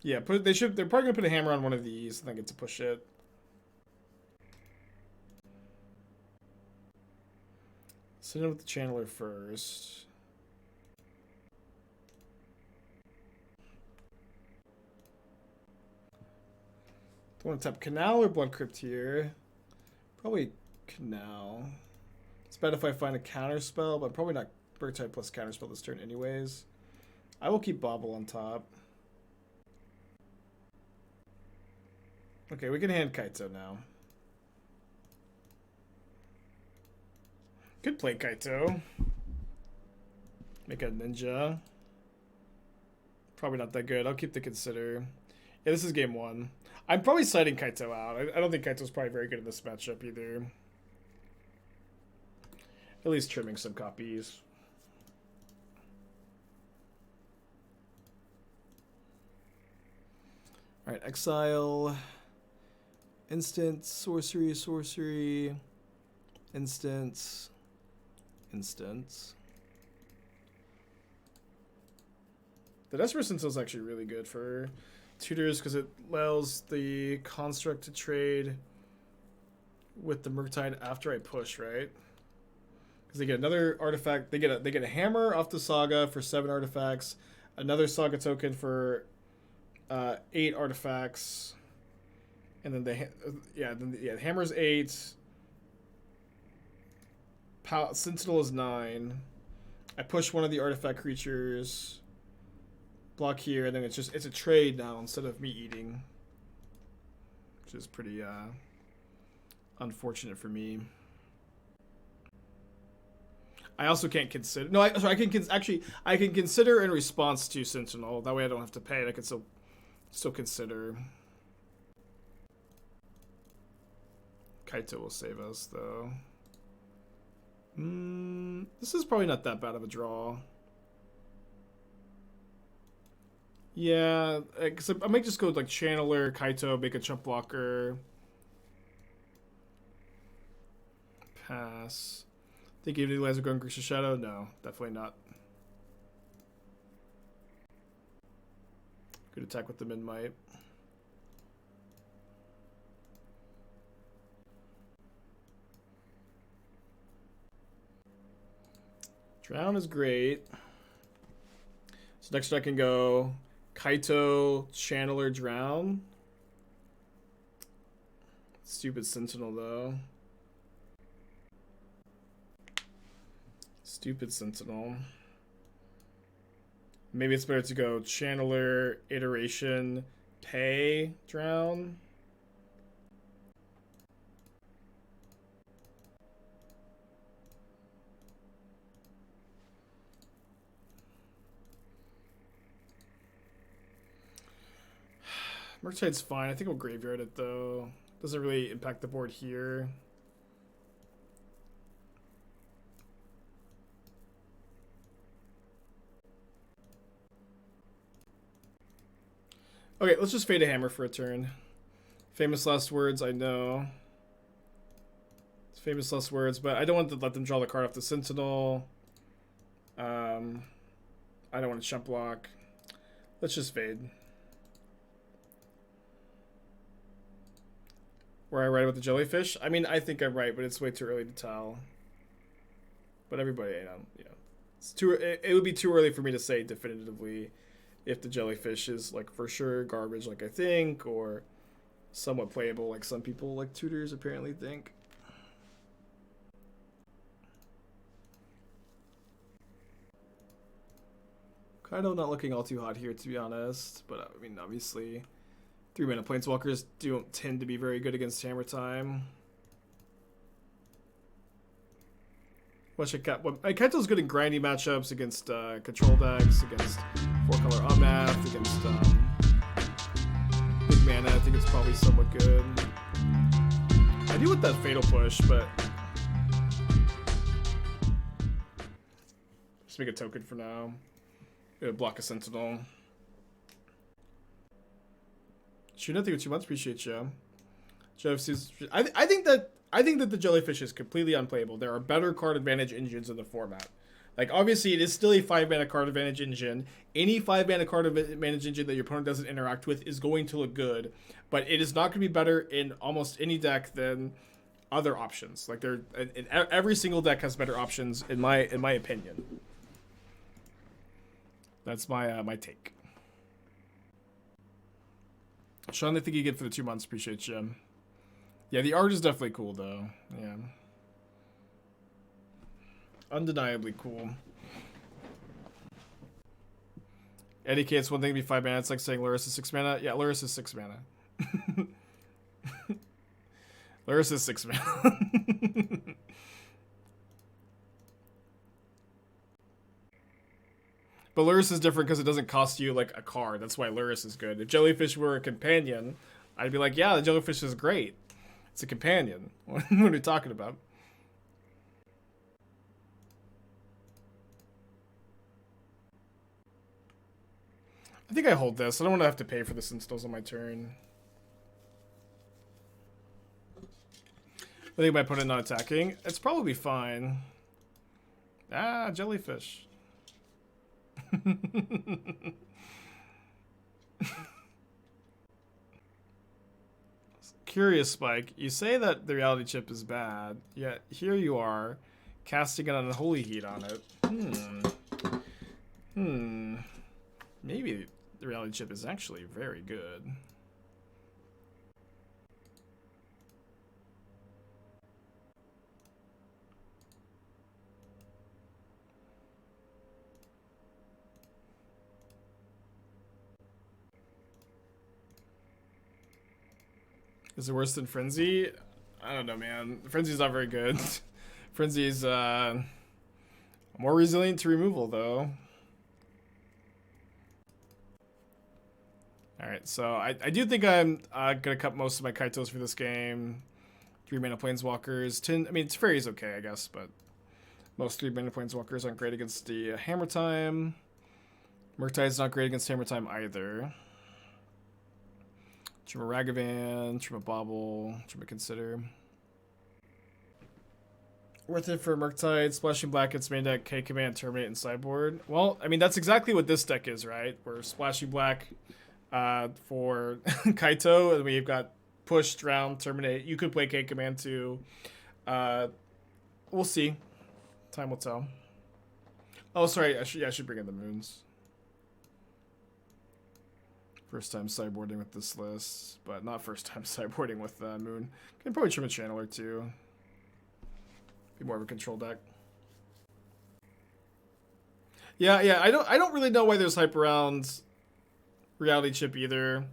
Yeah, they're probably gonna put a hammer on one of these and then get to push it. Sit in with the Channeler first. Do I want to tap Canal or Blood Crypt here? Probably Canal. It's bad if I find a Counterspell, but probably not Murktide plus Counterspell this turn anyways. I will keep Bauble on top. Okay, we can hand Kaito now. Could play Kaito. Make a ninja. Probably not that good. I'll keep the consider. Yeah, this is game 1. I'm probably citing Kaito out. I don't think Kaito's probably very good in this matchup either. At least trimming some copies. Alright, exile. Instant, sorcery, sorcery. Instance. Instance. The Desperate Sentinel is actually really good for tutors because it allows the construct to trade with the Murktide after I push, right? Because they get another artifact. They get a hammer off the Saga for 7 artifacts, another Saga token for 8 artifacts, and then the hammer's 8. Sentinel is 9. I push one of the artifact creatures. Block here, and then it's a trade now instead of me eating, which is pretty unfortunate for me. I also can't consider. No, I can consider in response to Sentinel. That way I don't have to pay it. I can still consider. Kaito will save us though. This is probably not that bad of a draw. Yeah, because I might just go with like Channeler, Kaito, make a chump blocker. Pass. Think you guys are going Grixis Shadow? No, definitely not. Good attack with the Mid-Might. Drown is great. So next I can go Kaito, Channeler, Drown. Stupid Sentinel, though. Stupid Sentinel. Maybe it's better to go Channeler, Iteration, Pay, Drown. Murktide's fine. I think we'll graveyard it though. Doesn't really impact the board here. Okay, let's just fade a hammer for a turn. Famous last words, I know. It's famous last words, but I don't want to let them draw the card off the Sentinel. I don't want to chump block. Let's just fade. Were I right about the jellyfish? I mean, I think I'm right, but it's way too early to tell. But everybody, you know, it's too. It would be too early for me to say definitively if the jellyfish is like for sure garbage, like I think, or somewhat playable, like some people, like tutors, apparently think. Kaito not looking all too hot here, to be honest. But I mean, obviously, 3-mana planeswalkers don't tend to be very good against Hammer Time. Kaito's good in grindy matchups against control decks, against 4-color Omnath, against big mana. I think it's probably somewhat good. I do want that Fatal Push, but just make a token for now. Gonna block a Sentinel. Shoot nothing with 2 months. Appreciate you. I think that the jellyfish is completely unplayable. There are better card advantage engines in the format. Like, obviously, it is still a 5-mana card advantage engine. Any 5-mana card advantage engine that your opponent doesn't interact with is going to look good, but it is not going to be better in almost any deck than other options. Like, every single deck has better options, in my opinion. That's my take. Sean, I think you get for the 2 months. Appreciate you. Yeah, the art is definitely cool, though. Yeah. Undeniably cool. Eddie K, it's one thing to be 5 mana. It's like saying Luris is 6 mana. Yeah, Luris is 6 mana. Luris is 6 mana. But Luris is different because it doesn't cost you, like, a card. That's why Luris is good. If Jellyfish were a companion, I'd be like, yeah, the Jellyfish is great. It's a companion. What are we talking about? I think I hold this. I don't want to have to pay for the Sentinels on my turn. I think my opponent not attacking. It's probably fine. Ah, Jellyfish. Curious, Spike. You say that the reality chip is bad, yet here you are, casting an Unholy Heat on it. Maybe the reality chip is actually very good. Is it worse than Frenzy? I don't know, man. Frenzy's not very good. Frenzy's more resilient to removal, though. Alright, so I do think I'm gonna cut most of my Kaitos for this game. 3-mana Planeswalkers. I mean, Teferi's okay, I guess, but most 3-mana Planeswalkers aren't great against the Hammer Time. Murktide's not great against Hammer Time either. Trim a Ragavan, trim a Bauble, trim a Consider. Worth it for Murktide, Splashing Black, its main deck, K-Command, Terminate, and Sideboard. Well, I mean, that's exactly what this deck is, right? We're Splashing Black for Kaito, and we've got Push, Drown, Terminate. You could play K-Command too. We'll see. Time will tell. Oh, sorry, I should bring in the moons. First time sideboarding with this list, but not first time sideboarding with Moon. Can probably trim a Channeler too. Be more of a control deck. Yeah. I don't really know why there's hype around Reality Chip either.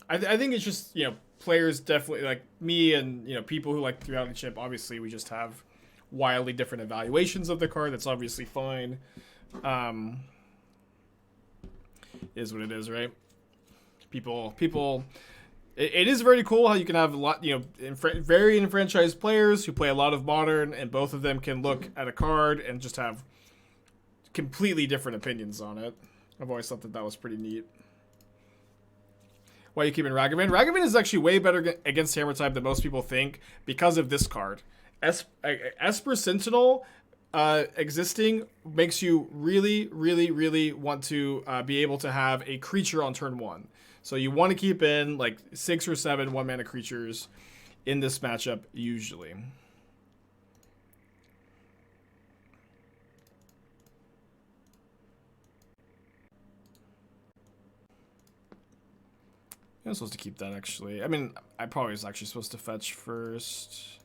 I think it's just, players definitely like me and, people who like Reality Chip. Obviously, we just have wildly different evaluations of the card. That's obviously fine. Is what it is, right? People. It is very cool how you can have a lot, very enfranchised players who play a lot of Modern, and both of them can look at a card and just have completely different opinions on it. I've always thought that was pretty neat. Why are you keeping Ragavan? Ragavan is actually way better against Hammer type than most people think because of this card. Esper Sentinel existing makes you really, really, really want to be able to have a creature on turn 1. So you want to keep in like 6 or 7 1-mana creatures in this matchup usually. I'm supposed to keep that actually. I mean, I probably was actually supposed to fetch first.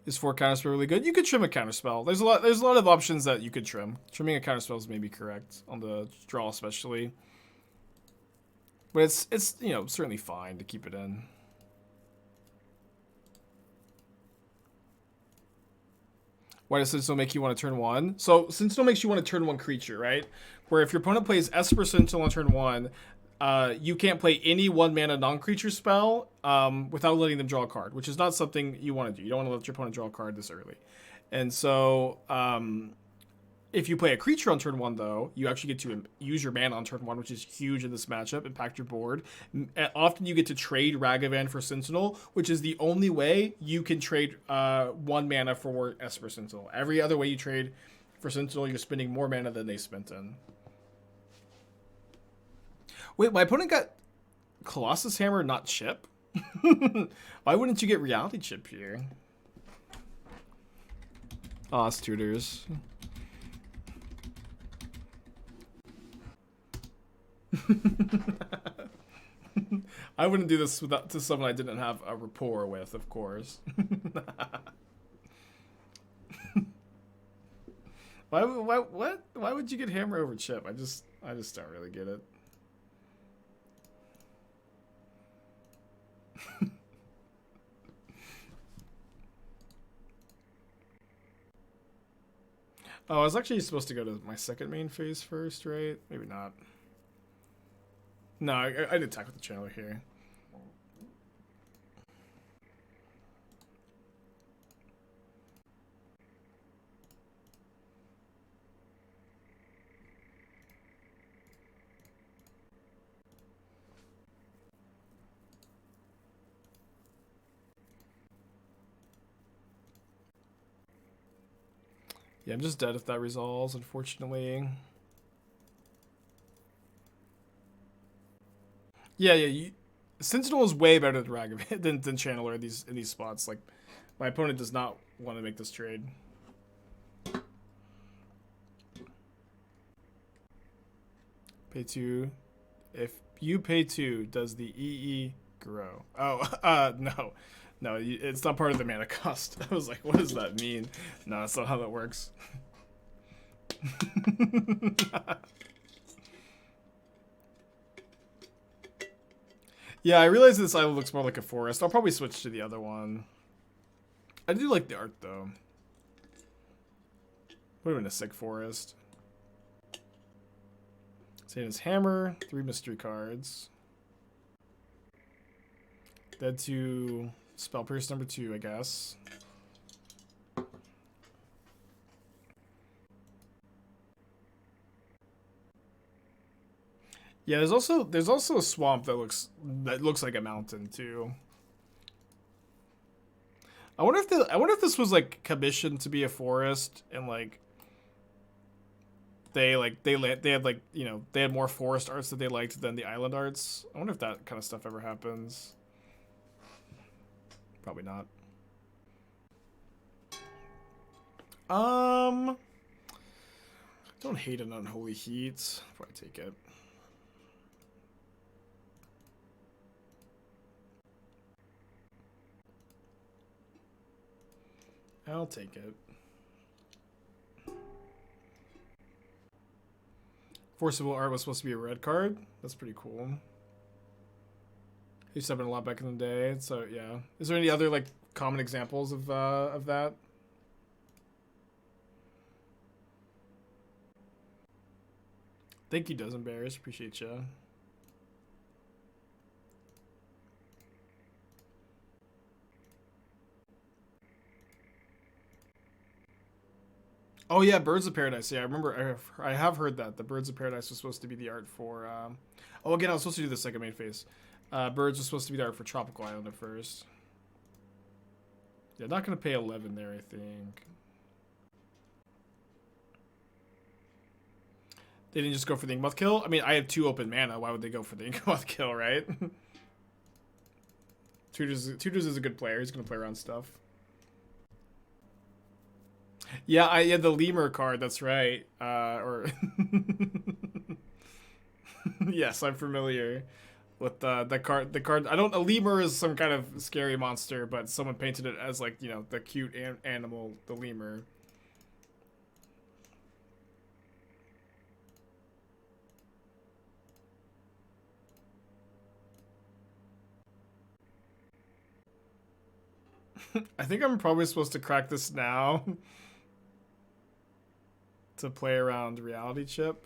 Is 4 Counterspell really good? You could trim a Counterspell. There's a lot of options that you could trim. Trimming a Counterspell is maybe correct on the draw especially. But it's certainly fine to keep it in. Why does Sentinel make you want to turn 1? So Sentinel makes you want to turn 1 creature, right? Where if your opponent plays Esper Sentinel on turn 1, you can't play any 1-mana non-creature spell without letting them draw a card, which is not something you want to do. You don't want to let your opponent draw a card this early. And so if you play a creature on turn 1, though, you actually get to use your mana on turn 1, which is huge in this matchup, impact your board. Often you get to trade Ragavan for Sentinel, which is the only way you can trade 1 mana for Esper Sentinel. Every other way you trade for Sentinel, you're spending more mana than they spent in. Wait, my opponent got Colossus Hammer, not Chip? Why wouldn't you get Reality Chip here? Aw, it's tutors. I wouldn't do this to someone I didn't have a rapport with, of course. Why would you get Hammer over Chip? I just don't really get it. Oh, I was actually supposed to go to my second main phase first, right? Maybe not. No, I did attack with the Channeler here. Yeah, I'm just dead if that resolves, unfortunately. Yeah. Sentinel is way better than Ragavan than Channeler in these spots. Like, my opponent does not want to make this trade. Pay 2. If you pay 2, does the EE grow? Oh, no. No, it's not part of the mana cost. I was like, what does that mean? No, that's not how that works. Yeah, I realize this island looks more like a forest. I'll probably switch to the other one. I do like the art, though. Would have been a sick forest. Satan's Hammer, 3 mystery cards. Dead to Spell Pierce number 2, I guess. Yeah, there's also a swamp that looks like a mountain too. I wonder if this was like commissioned to be a forest and like they had like, they had more forest arts that they liked than the island arts. I wonder if that kind of stuff ever happens. Probably not. Don't hate an Unholy Heat. Probably take it. I'll take it. Forcible Art was supposed to be a red card. That's pretty cool. Used to happen a lot back in the day. So yeah. Is there any other like common examples of that? Thank you, Dozen Bears. Appreciate you. Oh yeah, Birds of Paradise. Yeah, I remember. I have heard that the Birds of Paradise was supposed to be the art for. Oh, again, I was supposed to do the second main phase. Birds was supposed to be the art for Tropical Island at first. Yeah, not gonna pay 11 there, I think. They didn't just go for the Inkmoth kill. I mean, I have 2 open mana. Why would they go for the Inkmoth kill, right? Tutors is a good player. He's gonna play around stuff. Yeah, yeah, the lemur card. That's right. Or yes, I'm familiar with the card. The card. I don't. A lemur is some kind of scary monster, but someone painted it as like the cute animal, the lemur. I think I'm probably supposed to crack this now to play around Reality Chip.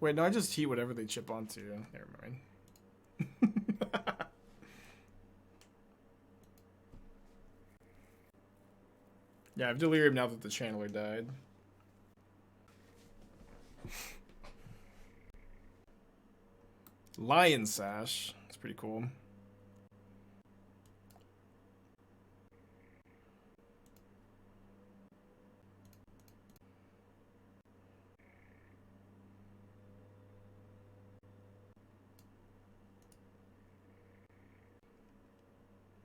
Wait, no, I just heat whatever they chip onto. Never mind. Yeah, I have Delirium now that the Channeler died. Lion Sash. That's pretty cool.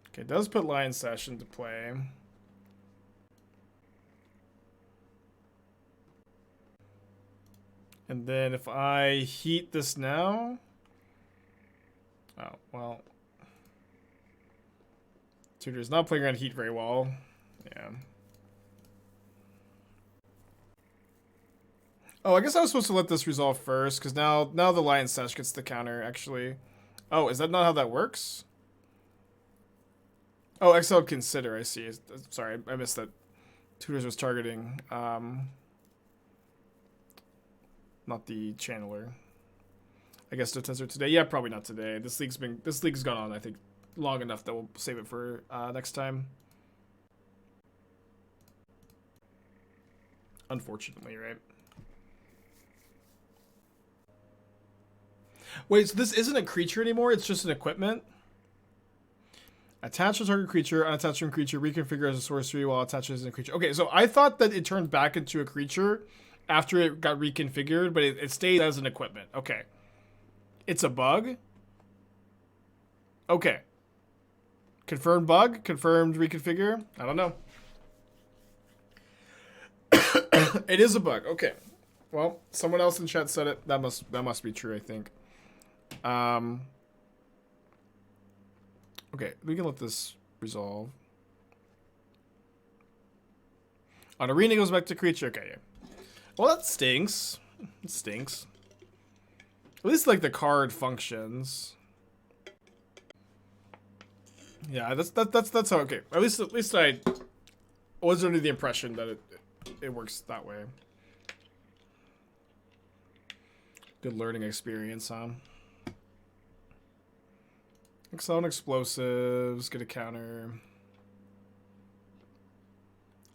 Okay, it does put Lion Sash into play. And then if I heat this now... Oh, well... Tutor's not playing around heat very well. Yeah. Oh, I guess I was supposed to let this resolve first, because now the Lion Sash gets the counter, actually. Oh, is that not how that works? Oh, exiled consider, I see. Sorry, I missed that. Tutors was targeting, not the channeler. I guess no Tezzeret today. Yeah, probably not today. This league's gone on, I think, long enough that we'll save it for next time. Unfortunately, right? Wait, so this isn't a creature anymore? It's just an equipment? Attach a target creature, unattach from creature, reconfigure as a sorcery while attached as a creature. Okay, so I thought that it turned back into a creature after it got reconfigured, but it stayed as an equipment. Okay. It's a bug? Okay. Confirmed bug? Confirmed reconfigure? I don't know. It is a bug. Okay. Well, someone else in chat said it. That must be true, I think. Okay, we can let this resolve. On arena goes back to creature. Okay, yeah. Well, that stinks. It stinks. At least like the card functions. Yeah, that's how. Okay, at least I was under the impression that it works that way. Good learning experience, huh? Excel and explosives, get a counter.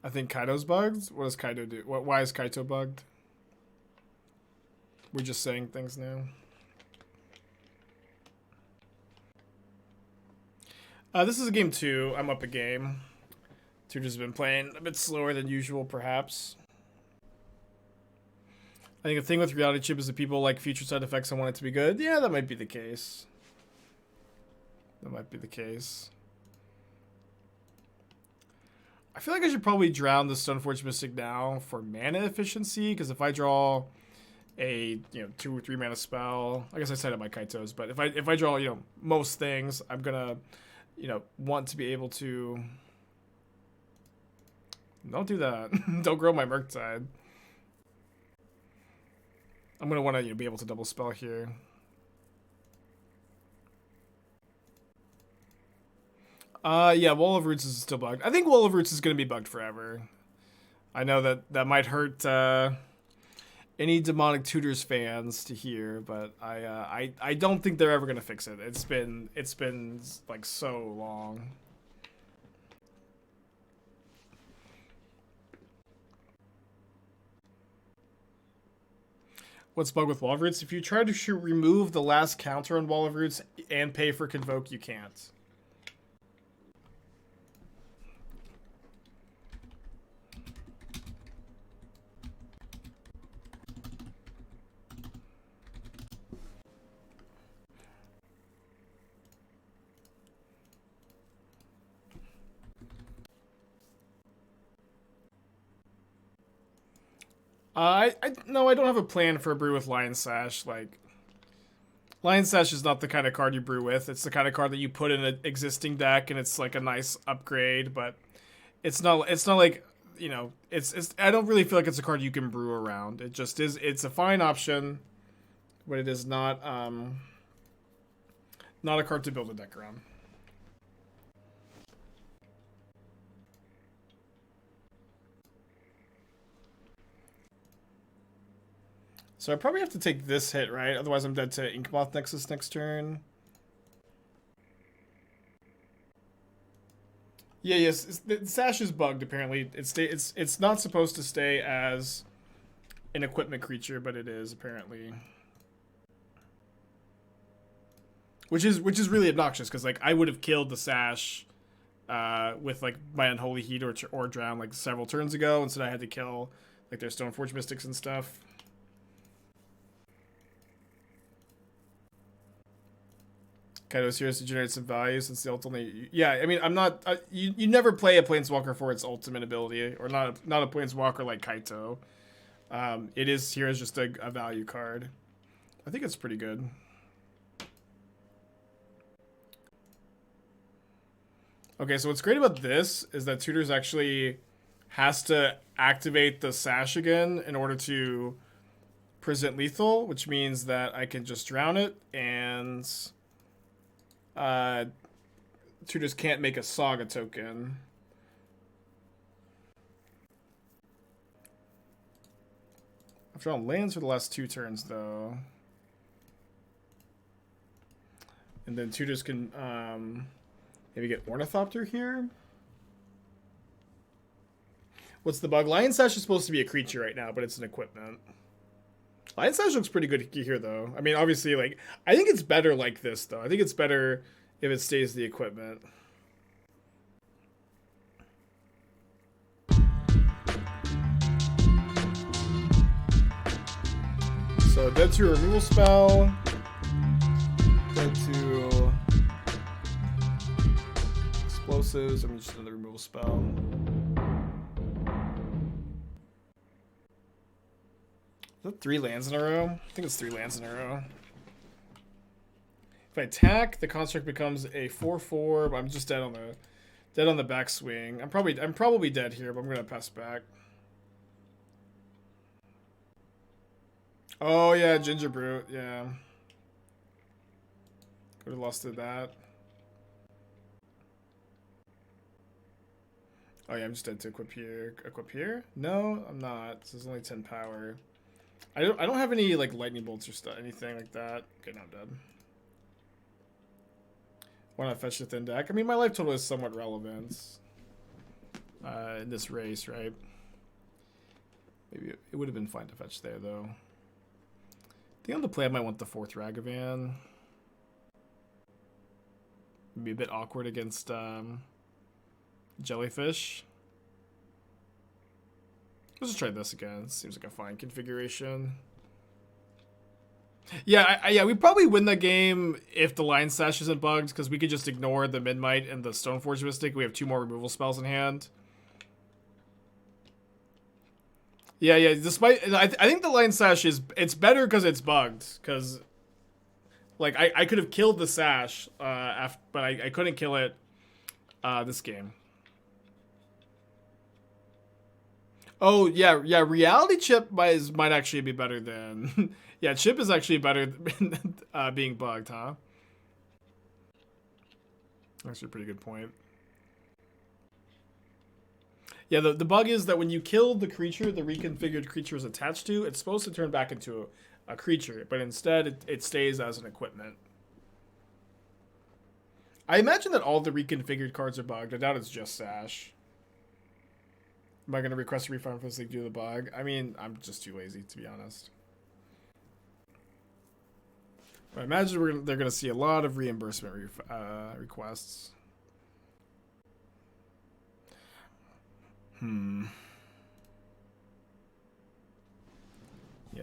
I think Kaito's bugged. What does Kaito do? Why is Kaito bugged? We're just saying things now. This is a game 2. I'm up a game. Tutor's been playing a bit slower than usual, perhaps. I think the thing with Reality Chip is that people like future side effects and want it to be good. Yeah, that might be the case. That might be the case. I feel like I should probably drown the Stoneforge Mystic now for mana efficiency, because if I draw a 2 or 3 mana spell, I guess I said it my Kaitos, but if I draw most things, I'm gonna want to be able to. Don't do that. Don't grow my Murktide. I'm gonna want to be able to double spell here. Yeah, Wall of Roots is still bugged. I think Wall of Roots is gonna be bugged forever. I know that might hurt any Demonic Tutors fans to hear, but I don't think they're ever gonna fix it. It's been like so long. What's bug with Wall of Roots? If you try to remove the last counter on Wall of Roots and pay for Convoke, you can't. No, I don't have a plan for a brew with Lion Sash. Like, Lion Sash is not the kind of card you brew with. It's the kind of card that you put in an existing deck, and it's like a nice upgrade. But it's not like, you know, it's. I don't really feel like it's a card you can brew around. It just is. It's a fine option, but it is not not a card to build a deck around. So I probably have to take this hit, right? Otherwise I'm dead to Inkmoth Nexus next turn. Yeah, yes. The Sash is bugged, apparently. It's not supposed to stay as an equipment creature, but it is, apparently. Which is really obnoxious, because like I would have killed the Sash with like my Unholy Heat or Drown like several turns ago. Instead I had to kill like their Stoneforge Mystics and stuff. Kaito's here to generate some value since the ultimate. Yeah, I mean, I'm not. You never play a Planeswalker for its ultimate ability, or not a Planeswalker like Kaito. It is here as just a value card. I think it's pretty good. Okay, so what's great about this is that Tutors actually has to activate the Sash again in order to present lethal, which means that I can just drown it and. Tutors can't make a Saga token. I've drawn lands for the last 2 turns, though. And then Tutors can maybe get Ornithopter here. What's the bug? Lion Sash is supposed to be a creature right now, but it's an equipment. Lion Sash looks pretty good here, though. I mean, obviously, like, I think it's better like this, though. I think it's better if it stays the equipment. So, dead to a removal spell. Dead to explosives. I'm just another removal spell. Is that 3 lands in a row? I think it's 3 lands in a row. If I attack, the construct becomes a 4/4, but I'm just dead on the backswing. I'm probably dead here, but I'm gonna pass back. Oh yeah, Ginger Brute, yeah. Could have lost to that. Oh yeah, I'm just dead to equip here. Equip here? No, I'm not. This is only 10 power. I don't have any like lightning bolts or stuff, anything like that. Okay, now I'm dead. Why not fetch the thin deck? I mean, my life total is somewhat relevant in this race, right? Maybe it would have been fine to fetch there, though. I think on the play I might want the 4th Ragavan. Maybe a bit awkward against Jellyfish. Let's just try this again. Seems like a fine configuration. Yeah, yeah, we probably win the game if the Lion Sash isn't bugged, because we could just ignore the Midnight and the Stoneforge Mystic. We have 2 more removal spells in hand. Yeah, yeah. Despite, I think the Lion Sash it's better because it's bugged. Because, like, I could have killed the Sash, but I couldn't kill it this game. Oh yeah, yeah. Reality Chip might actually be better than. Yeah, chip is actually better than being bugged, huh? That's a pretty good point. Yeah, the bug is that when you kill the creature the reconfigured creature is attached to, it's supposed to turn back into a creature, but instead it stays as an equipment. I imagine that all the reconfigured cards are bugged. I doubt it's just Sash. Am I going to request a refund because they do the bug? I mean, I'm just too lazy, to be honest. I imagine they're going to see a lot of reimbursement requests. Yeah,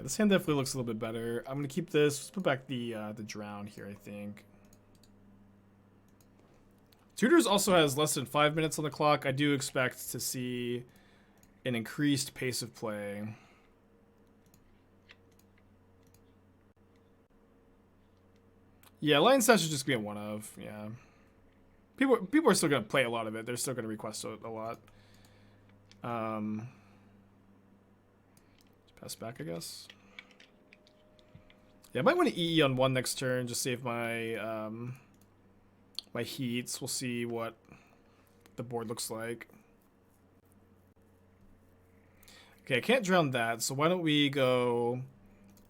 this hand definitely looks a little bit better. I'm going to keep this. Let's put back the drown here, I think. Tutors also has less than 5 minutes on the clock. I do expect to see an increased pace of play. Yeah, Lion Sash is just gonna be a one of. Yeah, people are still gonna play a lot of it. They're still gonna request a lot. Pass back, I guess. Yeah, I might want to EE on one next turn. Just save my my heats. We'll see what the board looks like. Okay, I can't drown that, so why don't we go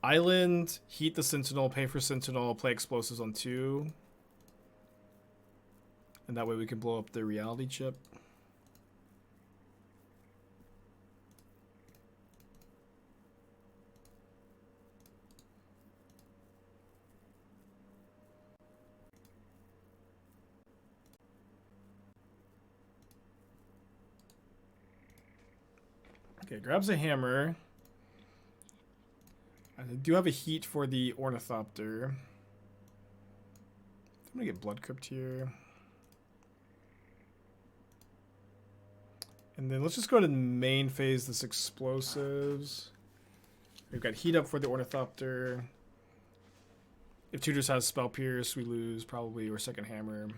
Island, heat the Sentinel, pay for Sentinel, play explosives on 2. And that way we can blow up the reality chip. Okay, grabs a hammer. I do have a heat for the Ornithopter. I'm gonna get Blood Crypt here. And then let's just go to main phase this explosives. We've got heat up for the Ornithopter. If Tutors has Spell Pierce, we lose probably, or second hammer.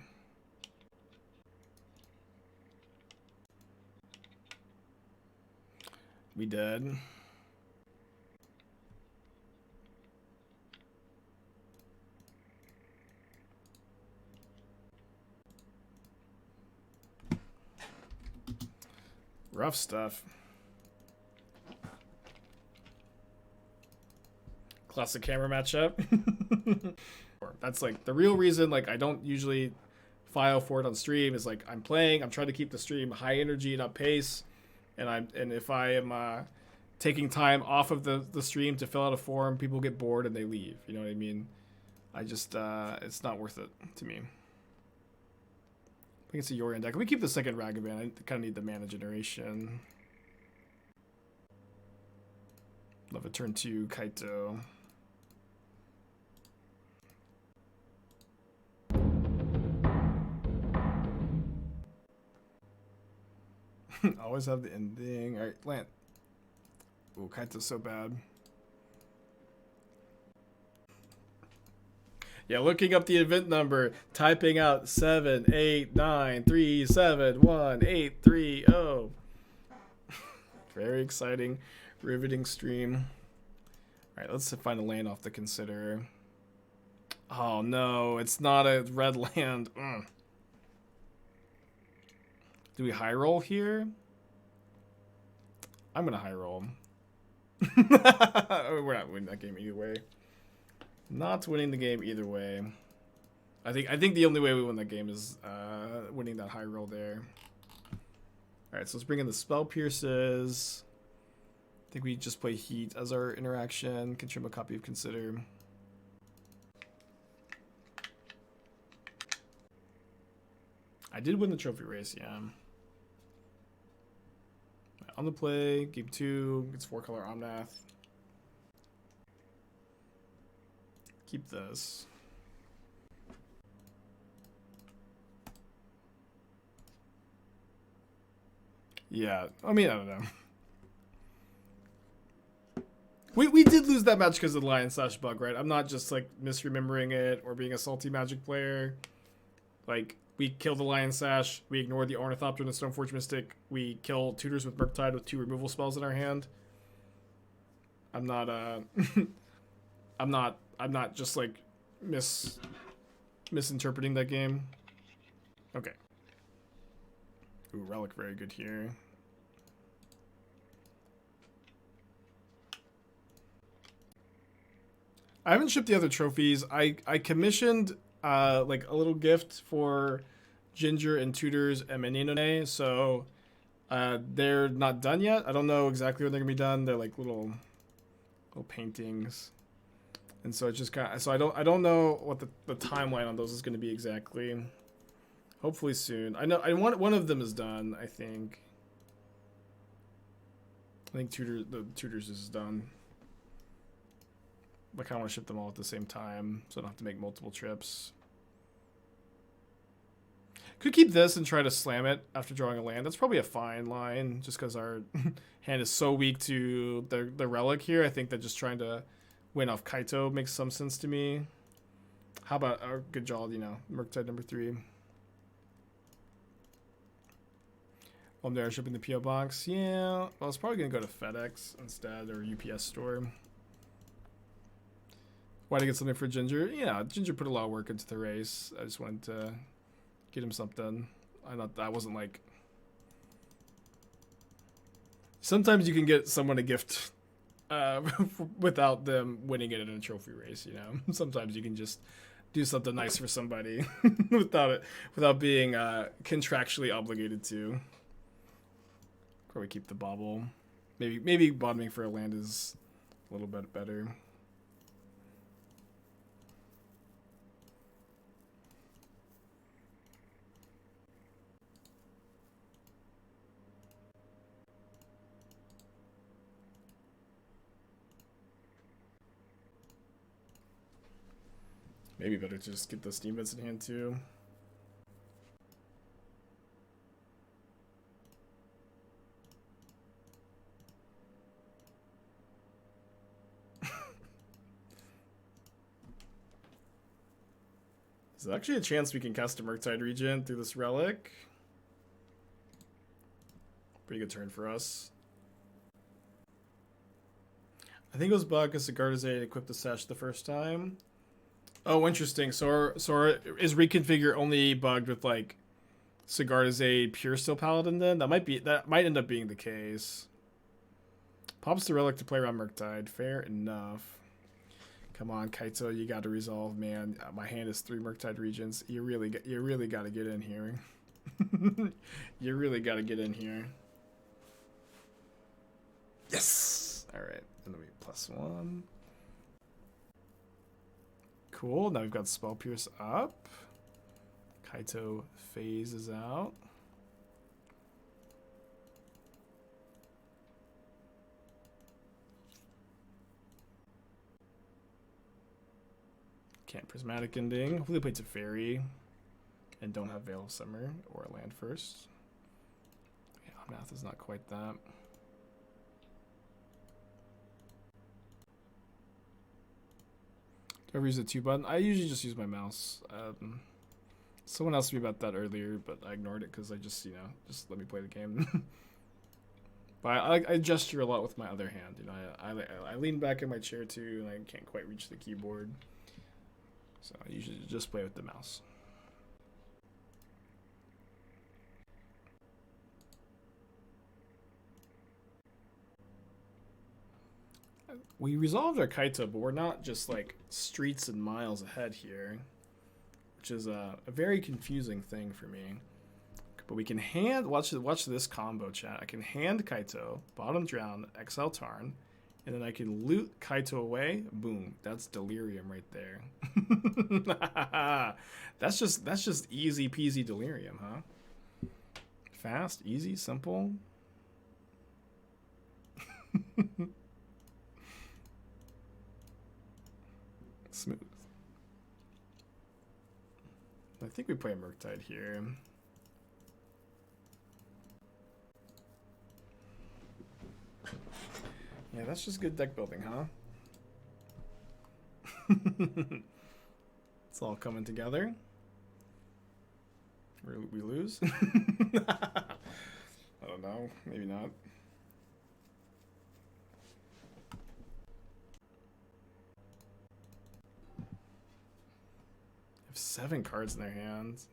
We dead. Rough stuff. Classic hammer matchup. That's like the real reason like I don't usually file for it on stream is like I'm trying to keep the stream high energy and up pace. And if I am taking time off of the stream to fill out a form, people get bored and they leave. You know what I mean? I just it's not worth it to me. I think it's a Yorion deck. Let me keep the second Ragavan. I kind of need the mana generation. Love a turn 2 Kaito. Always have the ending. Alright, land. Ooh, Kaito's so bad. Yeah, looking up the event number, typing out 789371830. Very exciting, riveting stream. Alright, let's find a land off the consider. Oh no, it's not a red land. Do we high roll here? I'm gonna high roll. We're not winning that game either way. Not winning the game either way. I think the only way we win that game is winning that high roll there. Alright, so let's bring in the Spell Pierces. I think we just play Heat as our interaction. Can trim a copy of Consider. I did win the trophy race, yeah. On the play, game 2, gets 4-color Omnath. Keep this. Yeah, I mean, I don't know. We did lose that match because of the Lion Slash bug, right? I'm not just like misremembering it or being a salty Magic player. Like, we kill the Lion Sash, we ignore the Ornithopter and the Stoneforge Mystic, we kill Tutors with Murktide with 2 removal spells in our hand. I'm not I'm not just like misinterpreting that game. Okay. Ooh, relic very good here. I haven't shipped the other trophies. I commissioned like a little gift for Ginger and Tutors and Meninone, so they're not done yet. I don't know exactly when they're gonna be done. They're like little paintings, and so it's just kind of, so I don't know what the timeline on those is going to be exactly. Hopefully soon. I know one of them is done. I think the Tutors is done. I kind of want to ship them all at the same time, so I don't have to make multiple trips. Could keep this and try to slam it after drawing a land. That's probably a fine line, just because our hand is so weak to the relic here. I think that just trying to win off Kaito makes some sense to me. How about our good jaw, you know, Murktide number 3. I'm there shipping the PO box. Yeah, well, I was probably gonna go to FedEx instead or UPS store. Why to get something for Ginger? Yeah, Ginger put a lot of work into the race. I just wanted to get him something. I thought that wasn't like. Sometimes you can get someone a gift without them winning it in a trophy race. You know, sometimes you can just do something nice for somebody without being contractually obligated to. Probably keep the Bauble. Maybe bottoming for a land is a little bit better. Maybe better to just get the Steam Vents in hand too. There's actually a chance we can cast a Murktide Regent through this relic. Pretty good turn for us. I think it was bug because Sigarda's equipped the Sesh the first time. Oh, interesting. So is Reconfigure only bugged with like Sigarda's Pure Steel Paladin then? That might end up being the case. Pops the relic to play around Murktide. Fair enough. Come on, Kaito, you got to resolve, man. My hand is 3 Murktide Regents. You really got to get in here. You really got to get in here. Yes. All right, and then we +1. Cool. Now we've got Spell Pierce up. Kaito phases out. Can't Prismatic Ending. Hopefully they play Teferi and don't have Veil of Summer or a land first. Yeah, math is not quite that. Do I ever use the 2 button? I usually just use my mouse. Someone asked me about that earlier, but I ignored it because I just, you know, just let me play the game. But I gesture a lot with my other hand. You know, I lean back in my chair too, and I can't quite reach the keyboard. So I usually just play with the mouse. We resolved our Kaito, but we're not just like streets and miles ahead here, which is a very confusing thing for me. But we can watch this combo, chat. I can hand Kaito, bottom drown, exile Tarn, and then I can loot Kaito away. Boom. That's delirium right there. That's just easy peasy delirium, huh? Fast, easy, simple. Smooth. I think we play a Murktide here. Yeah, that's just good deck building, huh? It's all coming together. We lose? I don't know. Maybe not. have 7 cards in their hands.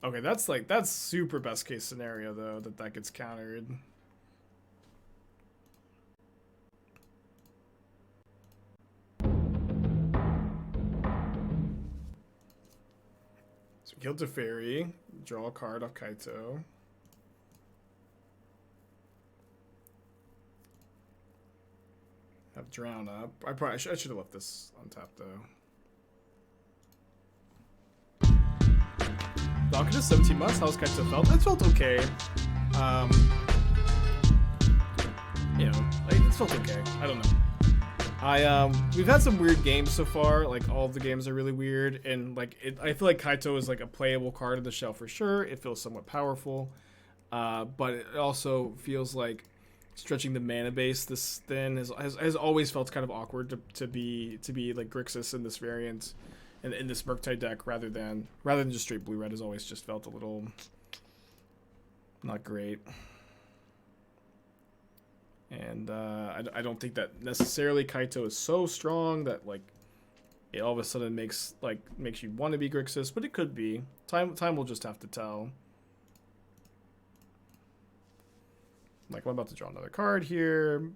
Okay, that's super best case scenario though, that gets countered. So kill Teferi, draw a card off Kaito. Have Drown up. I should have left this on top though. Docket is 17 months. How's Kaito felt? It felt okay. You know, it felt okay. I don't know. We've had some weird games so far. Like all of the games are really weird, and like I feel like Kaito is like a playable card in the shell for sure. It feels somewhat powerful, but it also feels like stretching the mana base this thin has always felt kind of awkward to be like Grixis in this variant. In this Murktide deck, rather than just straight blue red, has always just felt a little not great. And I don't think that necessarily Kaito is so strong that like it all of a sudden makes you want to be Grixis, but it could be. Time will just have to tell. Like I'm about to draw another card here.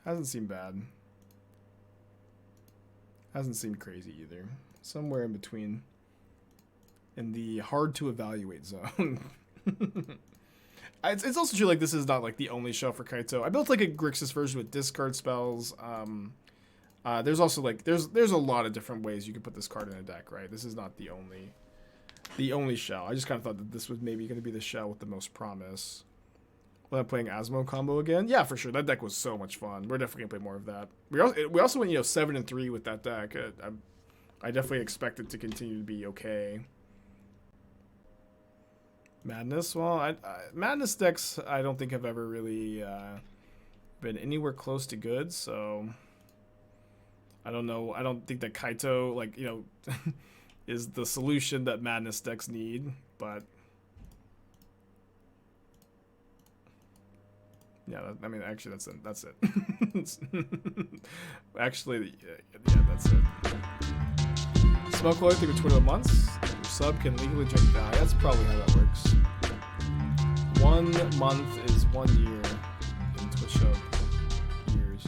Hasn't seemed bad. Hasn't seemed crazy either. Somewhere in between. In the hard to evaluate zone. It's also true like this is not like the only shell for Kaito. I built like a Grixis version with discard spells. There's also like there's a lot of different ways you could put this card in a deck, right? This is not the only shell. I just kind of thought that this was maybe going to be the shell with the most promise. When I'm playing Asmo combo again, yeah, for sure. That deck was so much fun. We're definitely gonna play more of that. We also went 7-3 with that deck. I definitely expect it to continue to be okay. Madness, well, Madness decks I don't think have ever really been anywhere close to good. So I don't know. I don't think that Kaito is the solution that Madness decks need, but. Yeah, I mean, actually, that's it. Actually, yeah, that's it. Smoke loyalty for 21 months. Your sub can legally jump down. That's probably how that works. 1 month is 1 year in Twitch sub years.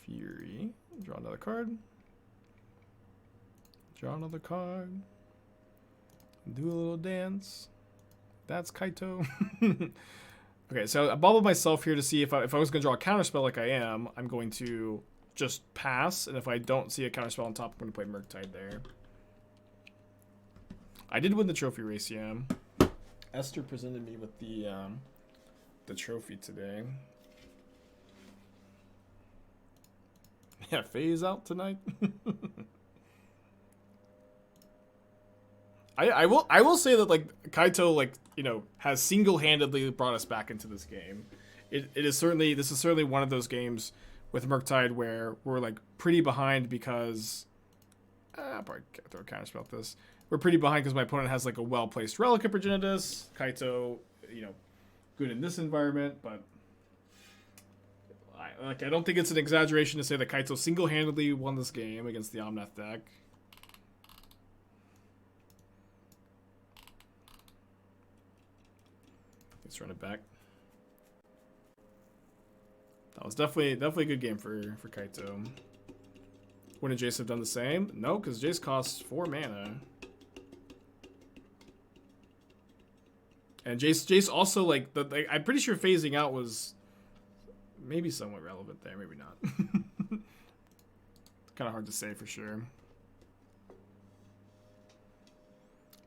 Fury. Draw another card. Draw another card. Do a little dance. That's Kaito. Okay, so I bubbled myself here to see if I was going to draw a counterspell like I am, I'm going to just pass, and if I don't see a counterspell on top, I'm going to play Murktide there. I did win the trophy race, yeah. Esther presented me with the trophy today. Yeah, phase out tonight. I will say that like Kaito has single-handedly brought us back into this game. This is certainly one of those games with Murktide where we're like pretty behind because I'll probably throw a counterspell at this. We're pretty behind because my opponent has like a well-placed Relic of Progenitus. Kaito, good in this environment, but I don't think it's an exaggeration to say that Kaito single-handedly won this game against the Omnath deck. Let's run it back. That was definitely a good game for Kaito. Wouldn't Jace have done the same? No, because Jace costs 4 mana. And Jace also I'm pretty sure phasing out was maybe somewhat relevant there, maybe not. Kind of hard to say for sure.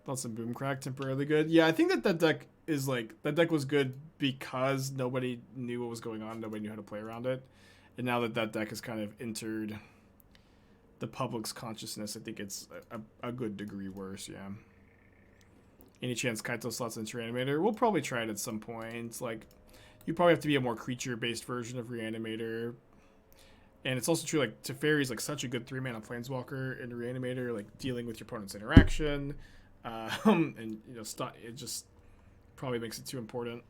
Thought some Boomcrack temporarily good. Yeah, I think that deck is that deck was good because nobody knew what was going on, nobody knew how to play around it, and now that deck has kind of entered the public's consciousness, I think it's a good degree worse. Yeah. Any chance Kaito slots into Reanimator? We'll probably try it at some point. Like, you probably have to be a more creature-based version of Reanimator. And it's also true, like, Teferi's like such a good 3-mana Planeswalker in Reanimator, like dealing with your opponent's interaction, and it just probably makes it too important.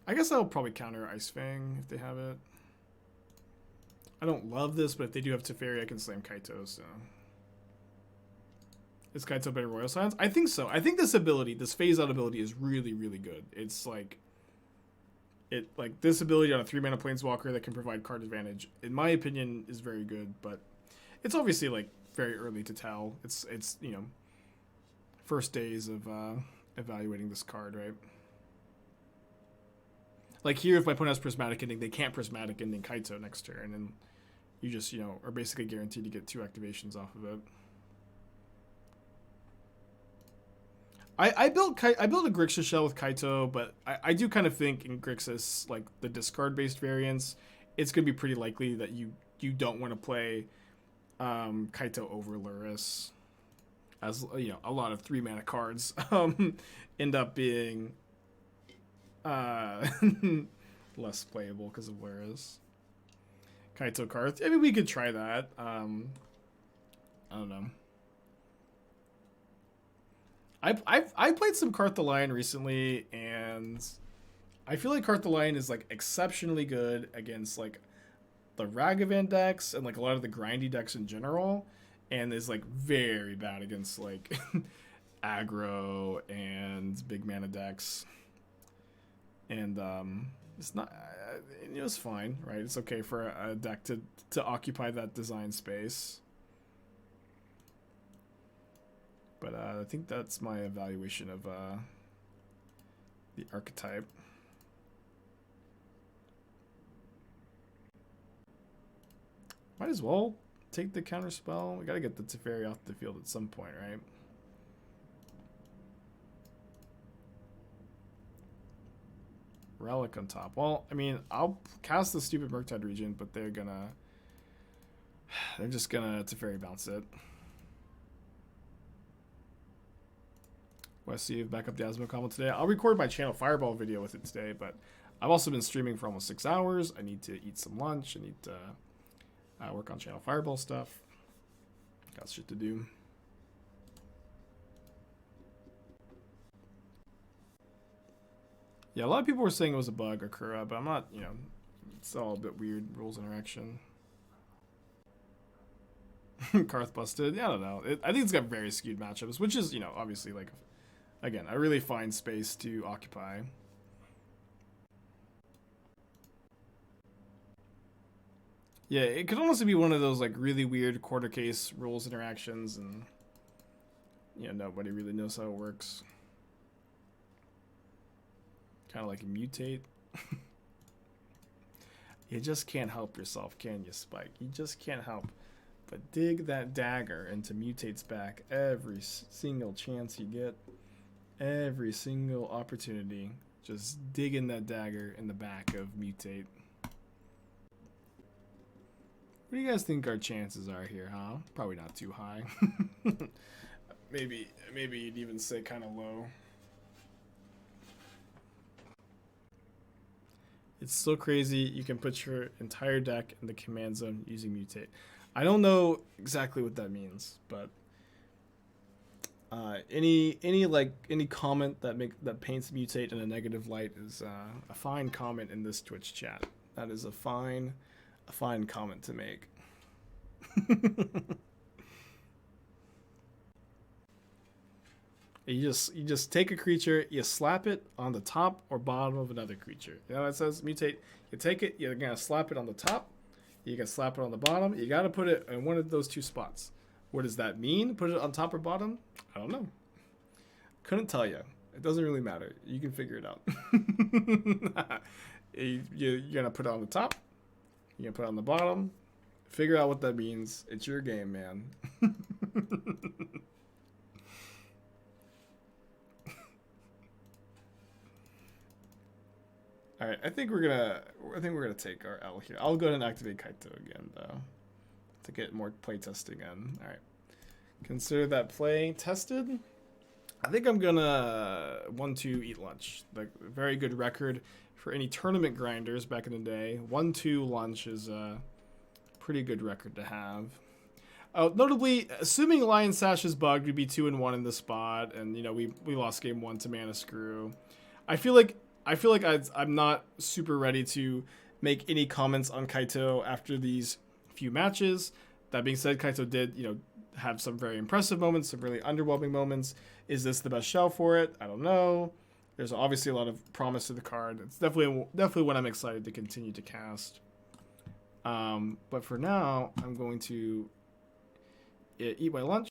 I guess I'll probably counter Ice Fang if they have it. I don't love this, but if they do have Teferi, I can slam Kaito, so. Is Kaito better Royal Silence? I think so. I think this ability, this phase out ability is really, really good. It's like, this ability on a 3-mana Planeswalker that can provide card advantage, in my opinion, is very good, but it's obviously like very early to tell. It's you know, first days of evaluating this card, right? Like here, if my opponent has Prismatic Ending, they can't Prismatic Ending Kaito next turn, and you just, you know, are basically guaranteed to get 2 activations off of it. I built a Grixis shell with Kaito, but I do kind of think in Grixis, like the discard-based variants, it's going to be pretty likely that you don't want to play Kaito over Luris, as you know, a lot of 3-mana cards end up being less playable because of Luris. Kaito Karth. I mean, we could try that. I don't know. I played some Karth the Lion recently, and I feel like Karth the Lion is like exceptionally good against like the Ragavan decks and like a lot of the grindy decks in general, and is like very bad against like aggro and big mana decks. And it's not, it was fine, right? It's okay for a deck to occupy that design space. But I think that's my evaluation of the archetype. Might as well take the Counterspell. We gotta get the Teferi off the field at some point, right? Relic on top. Well, I mean, I'll cast the stupid Murktide Regent, but they're just gonna Teferi bounce it. Westy, back up the Asmo combo today. I'll record my channel Fireball video with it today, but I've also been streaming for almost 6 hours. I need to eat some lunch. I need to work on channel Fireball stuff. Got shit to do. Yeah, a lot of people were saying it was a bug or Kura, but I'm not, you know, it's all a bit weird, rules interaction. Karth busted. Yeah, I don't know. I think it's got very skewed matchups, which is, you know, obviously like, again, a really fine space to occupy. Yeah, it could honestly be one of those like really weird quarter case rules interactions, and you know, nobody really knows how it works. Kind of like a mutate. You just can't help yourself, can you, Spike? You just can't help but dig that dagger into Mutate's back every single chance you get. Every single opportunity. Just dig in that dagger in the back of Mutate. What do you guys think our chances are here, huh? Probably not too high. maybe you'd even say kind of low. It's so crazy you can put your entire deck in the command zone using Mutate. I don't know exactly what that means, but any comment that paints Mutate in a negative light is a fine comment in this Twitch chat. That is a fine comment to make. You just take a creature, you slap it on the top or bottom of another creature. You know what it says? Mutate. You take it, you're gonna slap it on the top, you can slap it on the bottom. You gotta put it in one of those two spots. What does that mean? Put it on top or bottom? I don't know. Couldn't tell you. It doesn't really matter. You can figure it out. You're gonna put it on the top. You're gonna put it on the bottom. Figure out what that means. It's your game, man. All right, I think we're gonna take our L here. I'll go ahead and activate Kaito again though, to get more play testing in. All right, consider that play tested. I think I'm gonna 1-2 eat lunch. Like, very good record for any tournament grinders back in the day. 1-2 lunch is a pretty good record to have. Notably, assuming Lion Sash is bugged, we'd be 2-1 in this spot, and you know we lost game 1 to Mana Screw. I feel like I feel like I'm not super ready to make any comments on Kaito after these few matches. That being said, Kaito did, have some very impressive moments, some really underwhelming moments. Is this the best shell for it? I don't know. There's obviously a lot of promise to the card. It's definitely one I'm excited to continue to cast. But for now, I'm going to eat my lunch.